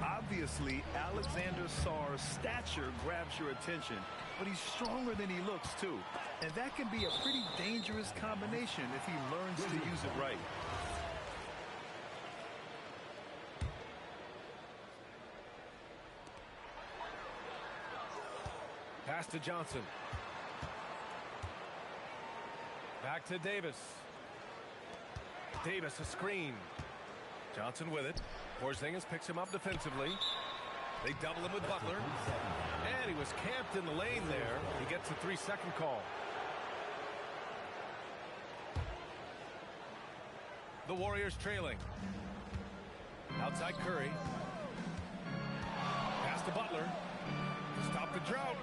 Obviously, Alexander Sarr's stature grabs your attention, but he's stronger than he looks, too. And that can be a pretty dangerous combination if he learns to use it right. Pass to Johnson. Back to Davis. Davis a screen. Johnson with it. Porzingis picks him up defensively. They double him with Butler. And he was camped in the lane there. He gets a 3-second call. The Warriors trailing. Outside Curry. Pass to Butler. To stop the drought.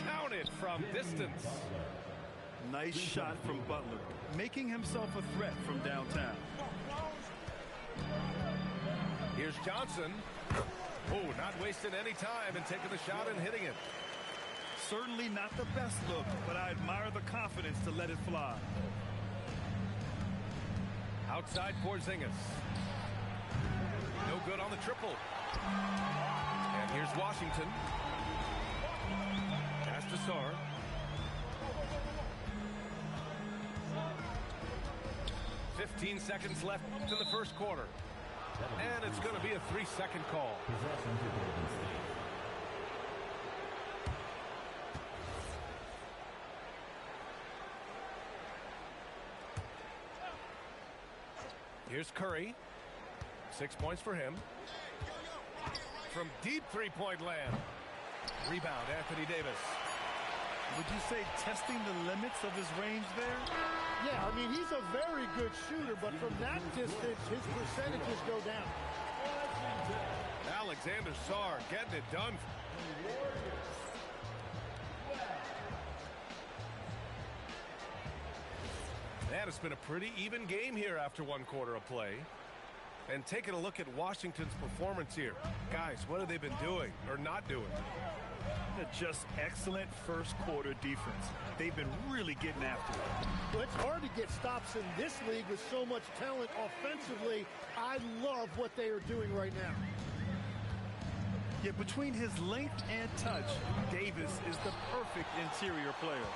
Counted from distance. Nice shot from Butler, making himself a threat from downtown. Here's Johnson. Oh, not wasting any time and taking the shot and hitting it. Certainly not the best look, but I admire the confidence to let it fly. Outside Porzingis. No good on the triple. And here's Washington. Pass to Sarr. "15 seconds left in the first quarter. And it's going to be a 3-second call. Here's Curry. 6 points for him. From deep three-point land. Rebound, Anthony Davis. Would you say testing the limits of his range there? Yeah, I mean, he's a very good shooter, but from that distance, his percentages go down. Alexander Sarr getting it done. And it's been a pretty even game here after 1 quarter of play. And taking a look at Washington's performance here. Guys, what have they been doing or not doing? Just excellent first quarter defense. They've been really getting after it. Well, it's hard to get stops in this league with so much talent offensively. I love what they are doing right now. Yet between his length and touch, Davis is the perfect interior player.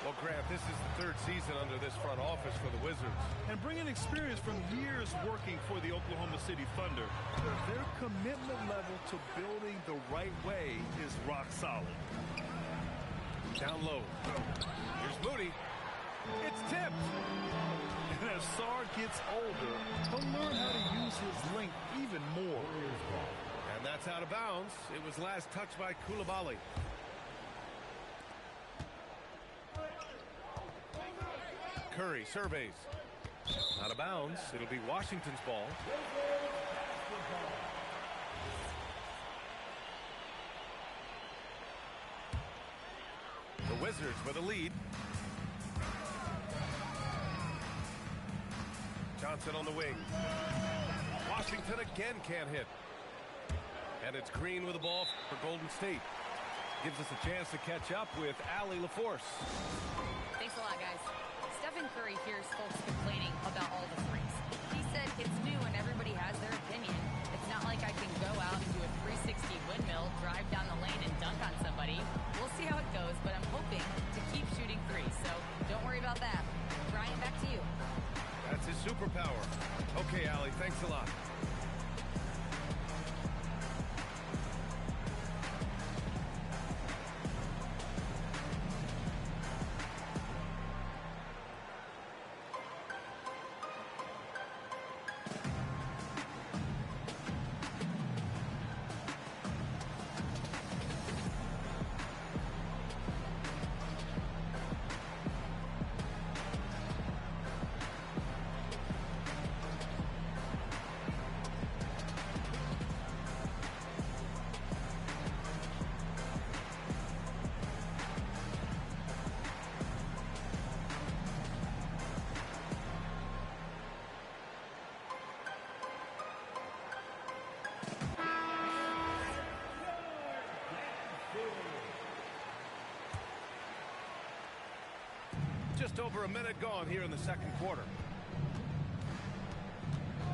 Well, Grant, this is the 3rd season under this front office for the Wizards. And bringing experience from years working for the Oklahoma City Thunder, their commitment level to building the right way is rock solid. Down low. Here's Moody. It's tipped. And as Sarr gets older, he'll learn how to use his length even more. And that's out of bounds. It was last touched by Coulibaly. Curry surveys. Out of bounds. It'll be Washington's ball. The Wizards with a lead. Johnson on the wing. Washington again can't hit. And it's Green with the ball for Golden State. Gives us a chance to catch up with Allie LaForce. Thanks a lot, guys. Stephen Curry hears folks complaining about all the threes. He said it's new and everybody has their opinion. It's not like I can go out and do a 360 windmill, drive down the lane, and dunk on somebody. We'll see how it goes, but I'm hoping to keep shooting threes, so don't worry about that. Brian, back to you. That's his superpower. Okay, Allie, thanks a lot. Just over a minute gone here in the second quarter.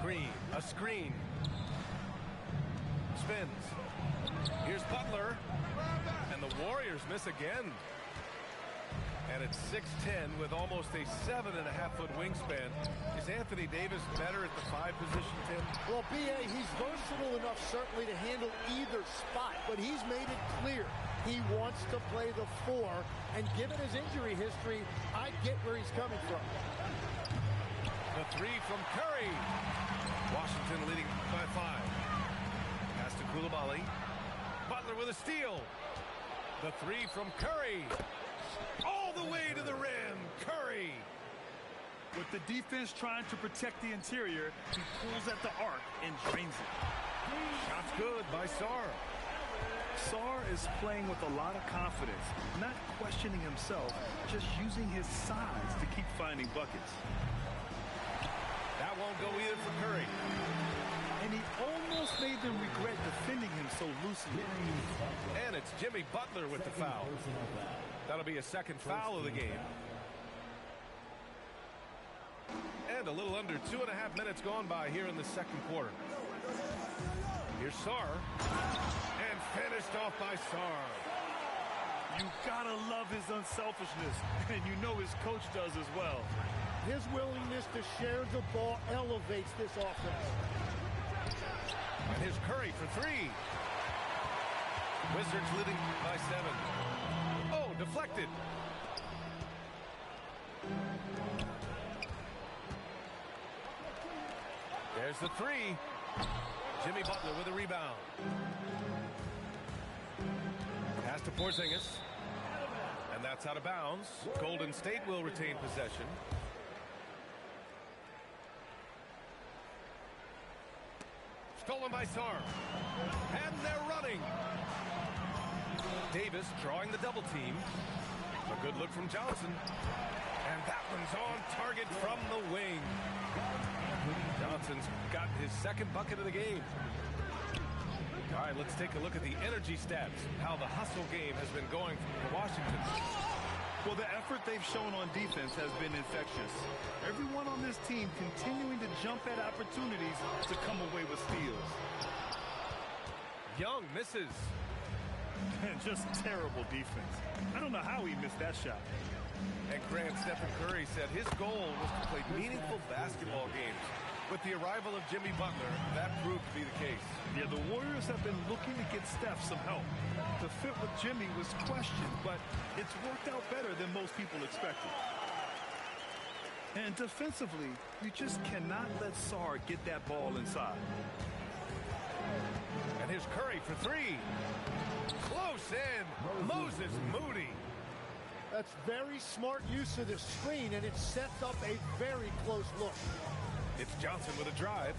Green, a screen. Spins. Here's Butler. And the Warriors miss again. And it's 6'10" with almost a 7.5-foot wingspan. Is Anthony Davis better at the 5 position, Tim? Well, B.A., he's versatile enough certainly to handle either spot, but he's made it clear he wants to play the 4, and given his injury history, I get where he's coming from. The 3 from Curry. Washington leading by 5. Pass to Coulibaly. Butler with a steal. The 3 from Curry. All the way to the rim. Curry. With the defense trying to protect the interior, he pulls at the arc and drains it. Shot's good by Sarr. Sarr is playing with a lot of confidence, not questioning himself, just using his size to keep finding buckets. That won't go either for Curry. And he almost made them regret defending him so loosely. And it's Jimmy Butler with the foul. That'll be a second foul of the game. And a little under 2.5 minutes gone by here in the second quarter. Here's Sarr. And finished off by Sarr. You gotta love his unselfishness, and you know his coach does as well. His willingness to share the ball elevates this offense. And here's Curry for 3. Wizards leading by 7. Oh, deflected. There's the 3. Jimmy Butler with a rebound. Pass to Porzingis. And that's out of bounds. Golden State will retain possession. Stolen by Sarr. And they're running. Davis drawing the double team. A good look from Johnson. And that one's on target from the wing. Johnson's got his second bucket of the game. All right, let's take a look at the energy stats. How the hustle game has been going for Washington. Well, the effort they've shown on defense has been infectious. Everyone on this team continuing to jump at opportunities to come away with steals. Young misses. And just terrible defense. I don't know how he missed that shot. And Grant, Stephen Curry said his goal was to play meaningful basketball games. With the arrival of Jimmy Butler, that proved to be the case. Yeah, the Warriors have been looking to get Steph some help. The fit with Jimmy was questioned, but it's worked out better than most people expected. And defensively, you just cannot let Sarr get that ball inside. And here's Curry for 3. Close in. Moses Moody. That's very smart use of the screen, and it sets up a very close look. It's Johnson with a drive.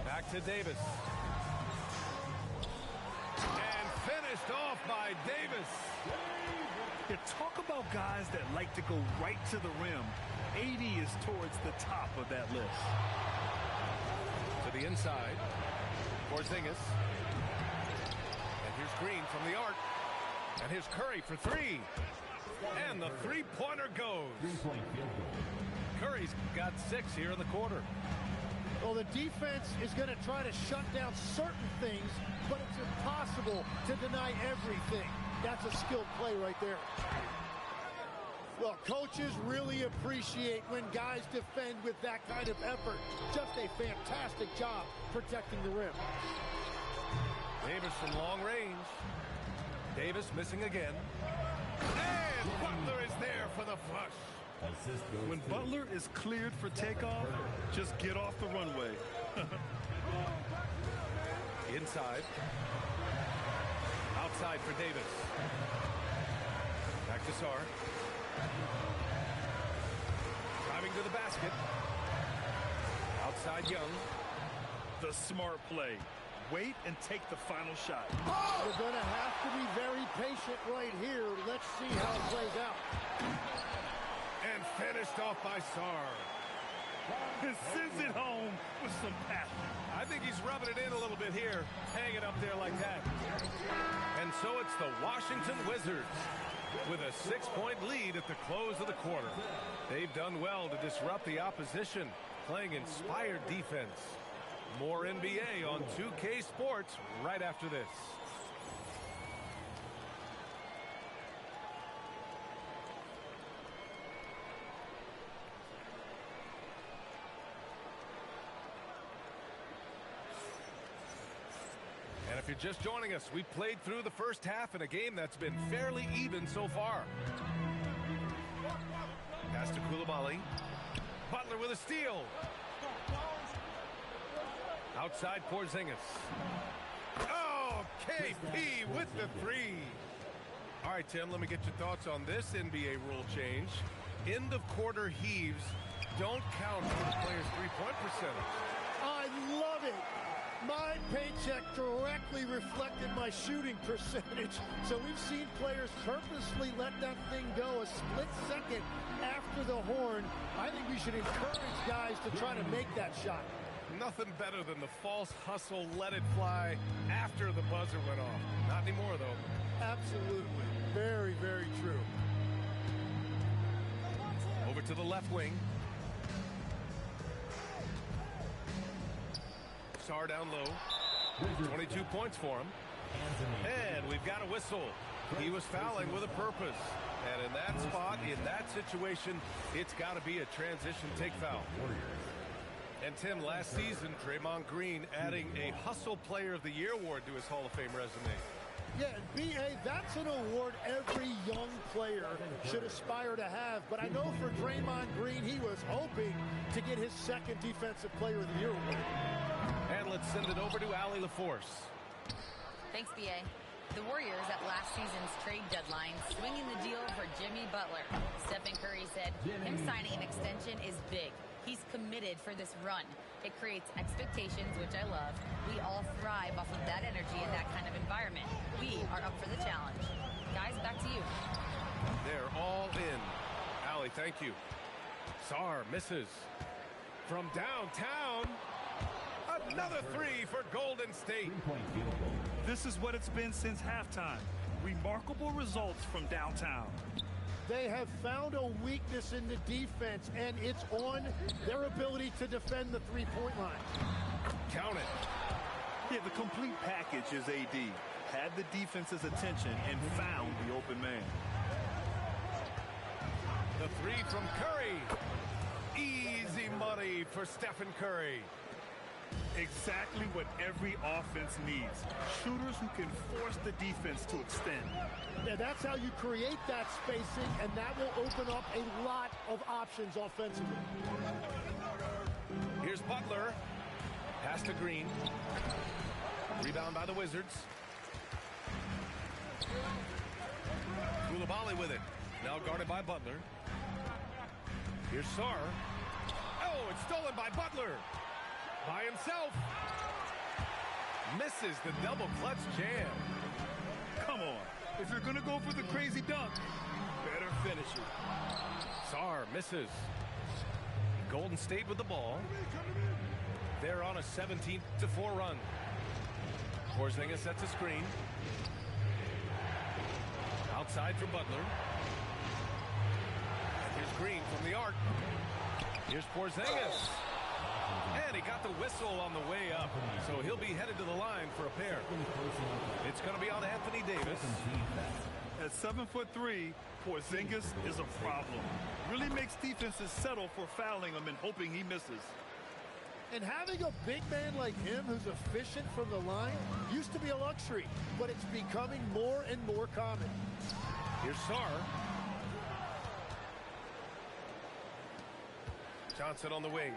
Back to Davis. And finished off by Davis. You talk about guys that like to go right to the rim. 80 is towards the top of that list. To the inside. Porzingis. And here's Green from the arc. And here's Curry for 3. And the three-pointer goes. Curry's got 6 here in the quarter. Well, the defense is going to try to shut down certain things, but it's impossible to deny everything. That's a skilled play right there. Well, coaches really appreciate when guys defend with that kind of effort. Just a fantastic job protecting the rim. Davis from long range. Davis missing again. And Butler is there for the flush. When Butler is cleared for takeoff, just get off the runway. Inside. Outside for Davis. Back to Sarr. Driving to the basket. Outside Young. The smart play. Wait and take the final shot. We're going to have to be very patient right here. Let's see how it plays out. And finished off by Sarr. He sends it home with some passion. I think he's right. rubbing it in a little bit here. Hang it up there like that. And so it's the Washington Wizards with a 6-point lead at the close of the quarter. They've done well to disrupt the opposition, playing inspired defense. More NBA on 2K Sports right after this. And if you're just joining us, we played through the first half in a game that's been fairly even so far. Pass to Coulibaly. Butler with a steal. Outside Porzingis. Oh, KP with the three. All right, Tim, let me get your thoughts on this NBA rule change. End of quarter heaves don't count for the player's three-point percentage. I love it. My paycheck directly reflected my shooting percentage. So we've seen players purposely let that thing go a split second after the horn. I think we should encourage guys to try to make that shot. Nothing better than the false hustle, let it fly after the buzzer went off. Not anymore, though. Absolutely. Very, very true. Over to the left wing. Sarr down low. 22 points for him. And we've got a whistle. He was fouling with a purpose. And in that spot, in that situation, it's got to be a transition take foul. And Tim, last season, Draymond Green adding a Hustle Player of the Year award to his Hall of Fame resume. Yeah, B.A., that's an award every young player should aspire to have. But I know for Draymond Green, he was hoping to get his second Defensive Player of the Year award. And let's send it over to Allie LaForce. Thanks, B.A. The Warriors at last season's trade deadline swinging the deal for Jimmy Butler. Stephen Curry said him signing an extension is big. He's committed for this run. It creates expectations, which I love. We all thrive off of that energy in that kind of environment. We are up for the challenge. Guys, back to you. They're all in. Allie, thank you. Sarr misses. From downtown, another three for Golden State. This is what it's been since halftime. Remarkable results from downtown. They have found a weakness in the defense, and it's on their ability to defend the three-point line. Count it. Yeah, the complete package is AD. Had the defense's attention and found the open man. The three from Curry. Easy money for Stephen Curry. Exactly what every offense needs. Shooters who can force the defense to extend. Yeah, that's how you create that spacing, and that will open up a lot of options offensively. Here's Butler. Pass to Green. Rebound by the Wizards. Coulibaly with it. Now guarded by Butler. Here's Sarr. Oh, it's stolen by Butler. By himself. Misses the double clutch jam. Come on. If you're going to go for the crazy dunk, better finish it. Sarr misses. Golden State with the ball. They're on a 17-4 run. Porzingis sets a screen. Outside for Butler. And here's Green from the arc. Here's Porzingis. And he got the whistle on the way up. So he'll be headed to the line for a pair. It's going to be on Anthony Davis. At 7'3", Porzingis is a problem. Really makes defenses settle for fouling him and hoping he misses. And having a big man like him who's efficient from the line used to be a luxury, but it's becoming more and more common. Here's Sarr. Johnson on the wing.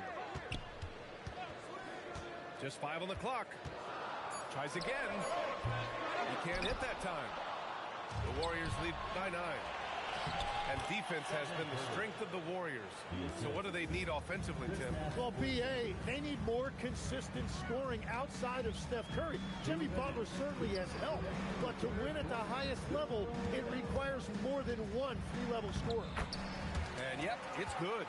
Just 5 on the clock. Tries again. He can't hit that time. The Warriors lead by 9. And defense has been the strength of the Warriors. So what do they need offensively, Tim? Well, B.A., they need more consistent scoring outside of Steph Curry. Jimmy Butler certainly has helped, but to win at the highest level, it requires more than one three-level scorer. And yep, it's good.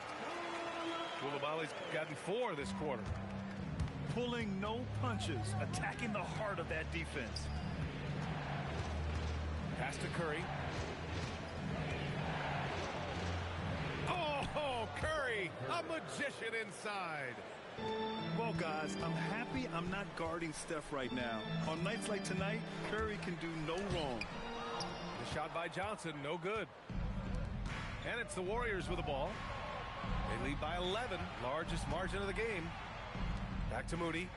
Coulibaly's gotten 4 this quarter. pulling no punches, attacking the heart of that defense. Pass to Curry. Oh, Curry, a magician inside. Well, guys, I'm happy I'm not guarding Steph right now. On nights like tonight, Curry can do no wrong. The shot by Johnson, no good. And it's the Warriors with the ball. They lead by 11, largest margin of the game. Back to Moody.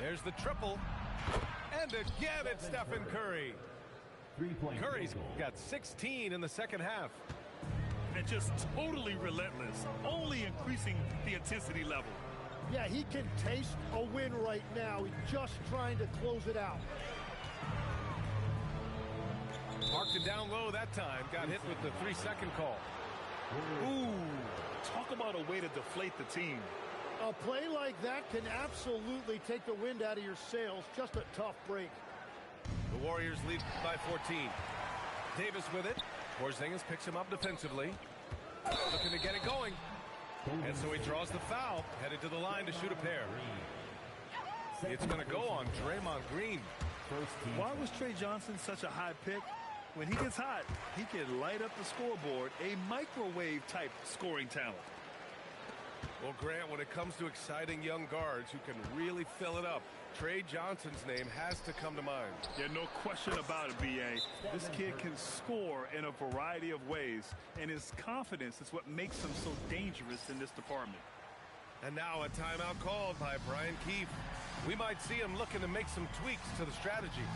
There's the triple. And again, it's Stephen Curry. Curry's got 16 in the second half. And just totally relentless, only increasing the intensity level. Yeah, he can taste a win right now. He's just trying to close it out. Marked it down low that time. Got hit with the 3-second call. Ooh, talk about a way to deflate the team. A play like that can absolutely take the wind out of your sails. Just a tough break. The Warriors lead by 14. Davis with it. Porzingis picks him up defensively. Looking to get it going. And so he draws the foul. Headed to the line to shoot a pair. It's going to go on Draymond Green. Why was Trey Johnson such a high pick? When he gets hot, he can light up the scoreboard. A microwave-type scoring talent. Well, Grant, when it comes to exciting young guards who can really fill it up, Trey Johnson's name has to come to mind. Yeah, no question about it, B.A. This kid can score in a variety of ways, and his confidence is what makes him so dangerous in this department. And now a timeout called by Brian Keefe. We might see him looking to make some tweaks to the strategy.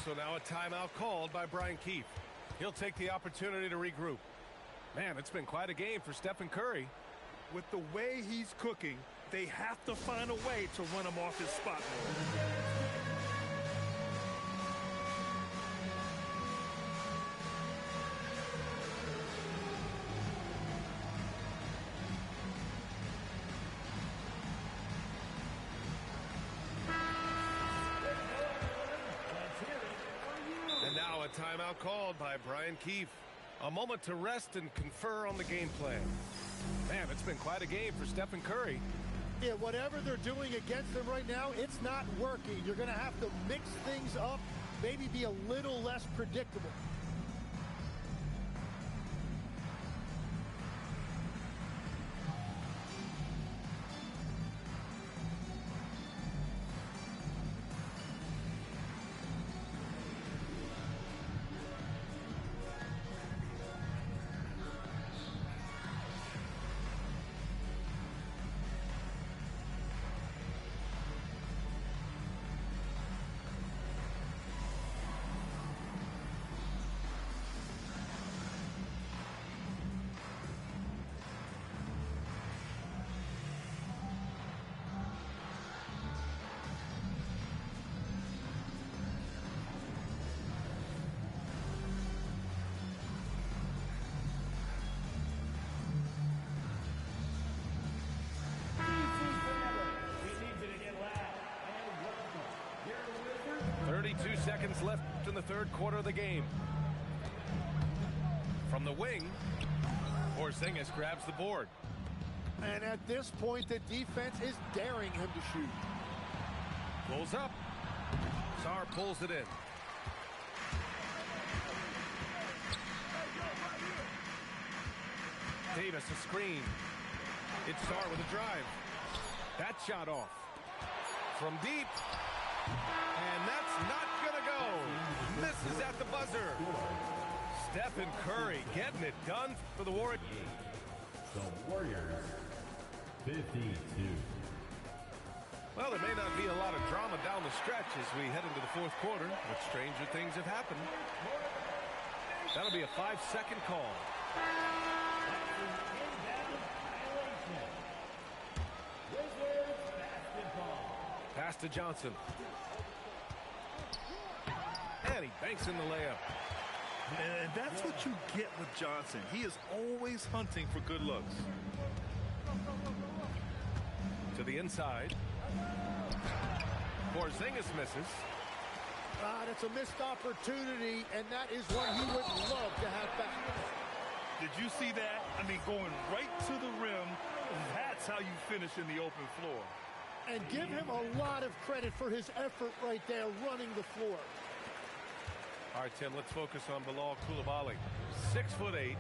So now a timeout called by Brian Keefe. He'll take the opportunity to regroup. Man, it's been quite a game for Stephen Curry. With the way he's cooking, they have to find a way to run him off his spot more. Timeout called by Brian Keefe. A moment to rest and confer on the game plan. Man, it's been quite a game for Stephen Curry. Yeah, whatever they're doing against them right now, it's not working. You're going to have to mix things up, maybe be a little less predictable. Seconds left in the third quarter of the game. From the wing, Porzingis grabs the board. And at this point, the defense is daring him to shoot. Pulls up. Sarr pulls it in. Davis a screen. It's Sarr with a drive. That shot off. From deep. And that's not going to go. Misses at the buzzer. Stephen Curry getting it done for the Warriors. The Warriors, 52. Well, there may not be a lot of drama down the stretch as we head into the fourth quarter, but stranger things have happened. That'll be a 5-second call. Pass to Johnson. And he banks in the layup. And that's what you get with Johnson. He is always hunting for good looks. To the inside. Porzingis misses. That's a missed opportunity, and that is one he would love to have back. Did you see that? I mean, going right to the rim, that's how you finish in the open floor. And give him a lot of credit for his effort right there, running the floor. All right, Tim, let's focus on Bilal Coulibaly. 6'8",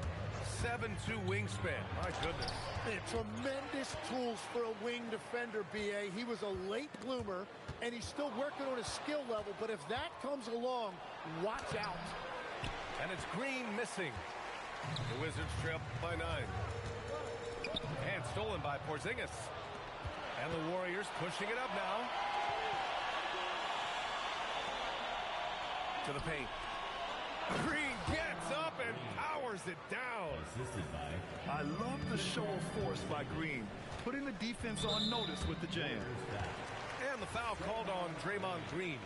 7'2" wingspan. My goodness. And tremendous tools for a wing defender, B.A. He was a late bloomer, and he's still working on his skill level. But if that comes along, watch out. And it's Green missing. The Wizards trail by 9. And stolen by Porzingis. And the Warriors pushing it up now. To the paint. Green gets up and powers it down. I love the show of force by Green, putting the defense on notice with the jam. And the foul called on Draymond Green.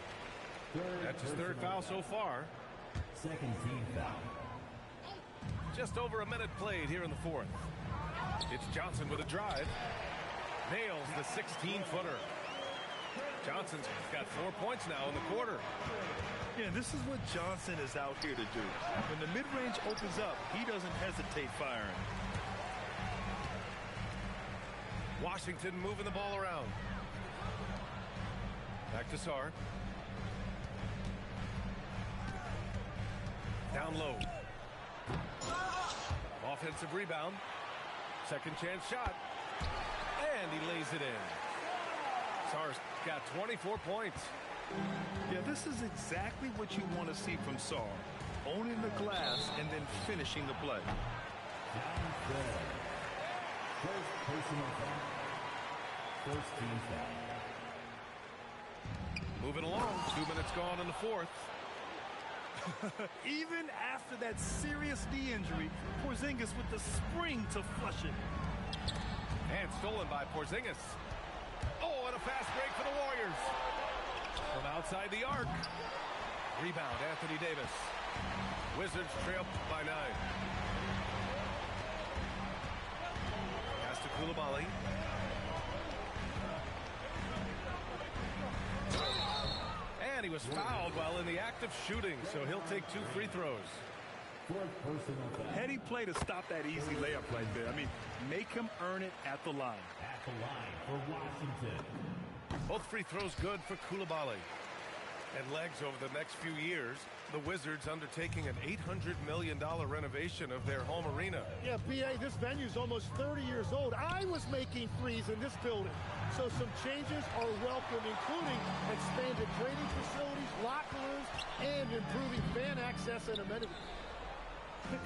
That's his third foul so far. Second team foul. Just over a minute played here in the fourth. It's Johnson with a drive. Nails the 16-footer. Johnson's got 4 points now in the quarter. Yeah, this is what Johnson is out here to do. When the mid-range opens up, he doesn't hesitate firing. Washington moving the ball around. Back to Sarr. Down low. Offensive rebound. Second chance shot. And he lays it in. Sarr's got 24 points. Yeah, this is exactly what you want to see from Sarr. Owning the glass and then finishing the play. First personal foul. First team foul. Moving along. 2 minutes gone in the fourth. Even after that serious knee injury, Porzingis with the spring to flush it. And stolen by Porzingis. Oh, and a fast break for the Warriors. From outside the arc. Rebound, Anthony Davis. Wizards trail by 9. Pass to Coulibaly. And he was fouled while in the act of shooting, so he'll take 2 free throws. Heady play to stop that easy layup right there. I mean, make him earn it at the line. At the line for Washington. Both free throws good for Coulibaly. And legs over the next few years, the Wizards undertaking an $800 million renovation of their home arena. Yeah, B.A., this venue's almost 30 years old. I was making threes in this building. So some changes are welcome, including expanded training facilities, locker rooms, and improving fan access and amenities.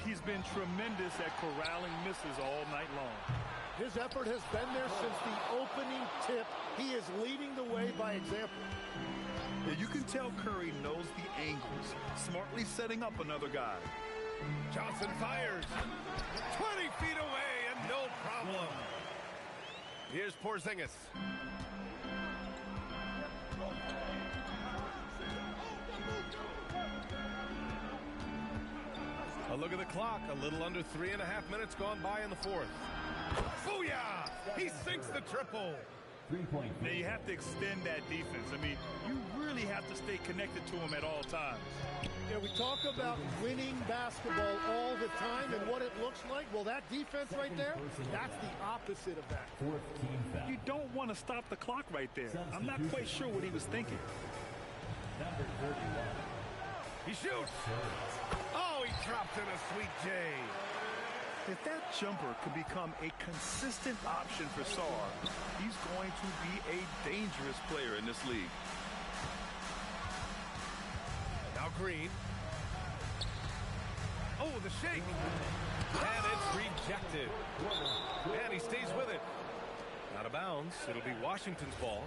He's been tremendous at corralling misses all night long. His effort has been there since the opening tip. He is leading the way by example. Yeah, you can tell Curry knows the angles, smartly setting up another guy. Johnson fires. 20 feet away and no problem. Here's Porzingis. A look at the clock. A little under 3.5 minutes gone by in the fourth. Booyah! He sinks the triple. 3-point. Now you have to extend that defense. I mean, you really have to stay connected to him at all times. Yeah, we talk about winning basketball all the time and what it looks like. Well, that defense right there, that's the opposite of that. Fourth team foul. You don't want to stop the clock right there. I'm not quite sure what he was thinking. Number 31. He shoots. Oh, he dropped in a sweet J. If that jumper could become a consistent option for Sarr, he's going to be a dangerous player in this league. Now Green. Oh, the shake. And it's rejected. And he stays with it. Out of bounds. It'll be Washington's ball.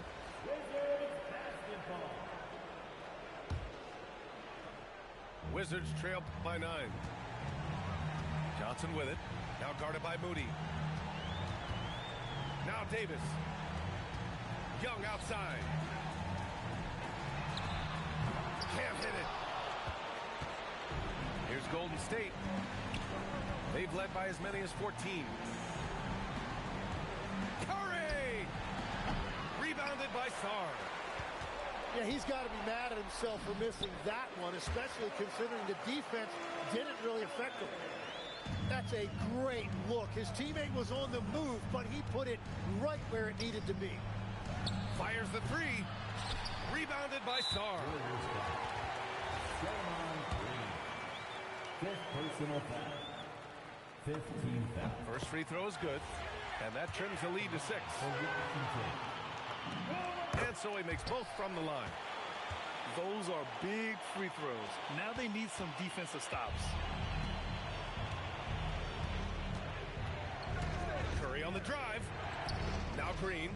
Wizards trail by 9. Johnson with it. Now guarded by Moody. Now Davis. Young outside. Can't hit it. Here's Golden State. They've led by as many as 14. Curry! Rebounded by Sarr. Yeah, he's got to be mad at himself for missing that one, especially considering the defense didn't really affect him. That's a great look. His teammate was on the move, but he put it right where it needed to be. Fires the three. Rebounded by Sarr. Fifth personal foul. 15 foul. First free throw is good, and that trims the lead to 6. And so he makes both from the line. Those are big free throws. Now they need some defensive stops. Curry on the drive. Now Green.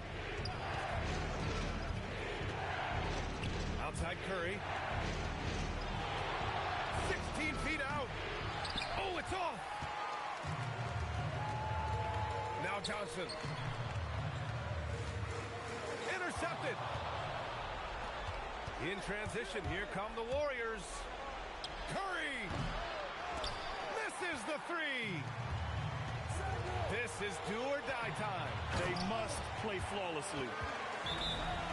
Outside Curry. 16 feet out. Oh, it's off. Now Johnson. Intercepted. In transition, here come the Warriors. Curry misses the three. This is do or die time. They must play flawlessly.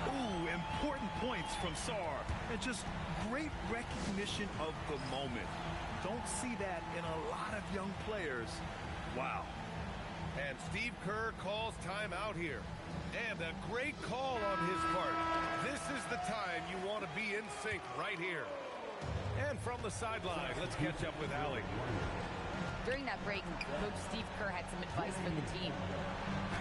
Ooh, important points from Sarr. And just great recognition of the moment. Don't see that in a lot of young players. Wow. And Steve Kerr calls timeout here. And a great call on his part. This is the time you want to be in sync right here. And from the sideline, let's catch up with Allie. During that break, Coach Steve Kerr had some advice for the team.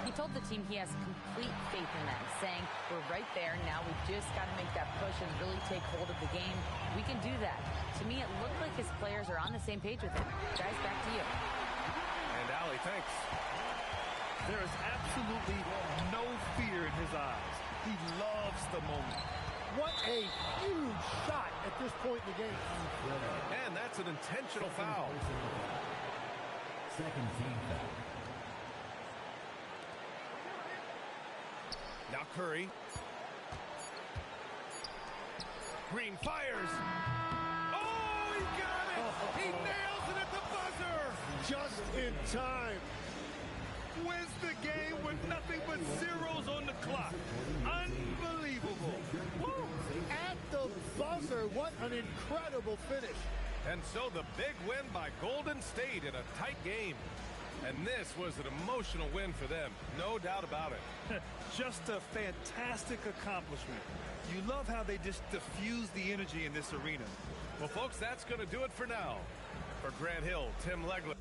He told the team he has complete faith in them, saying, we're right there, now we've just got to make that push and really take hold of the game. We can do that. To me, it looked like his players are on the same page with him. Guys, back to you. And Allie, thanks. There is absolutely no fear in his eyes. He loves the moment. What a huge shot at this point in the game. And that's an intentional foul. Second team foul. Now Curry. Green fires. Oh, he got it! He nails it at the buzzer! Just in time. Wins the game with nothing but zeros on the clock. Unbelievable. Woo! At the buzzer, what an incredible finish. And so the big win by Golden State in a tight game. And this was an emotional win for them, no doubt about it. Just a fantastic accomplishment. You love how they just diffuse the energy in this arena. Well, folks, that's going to do it for now. For Grant Hill, Tim Legler.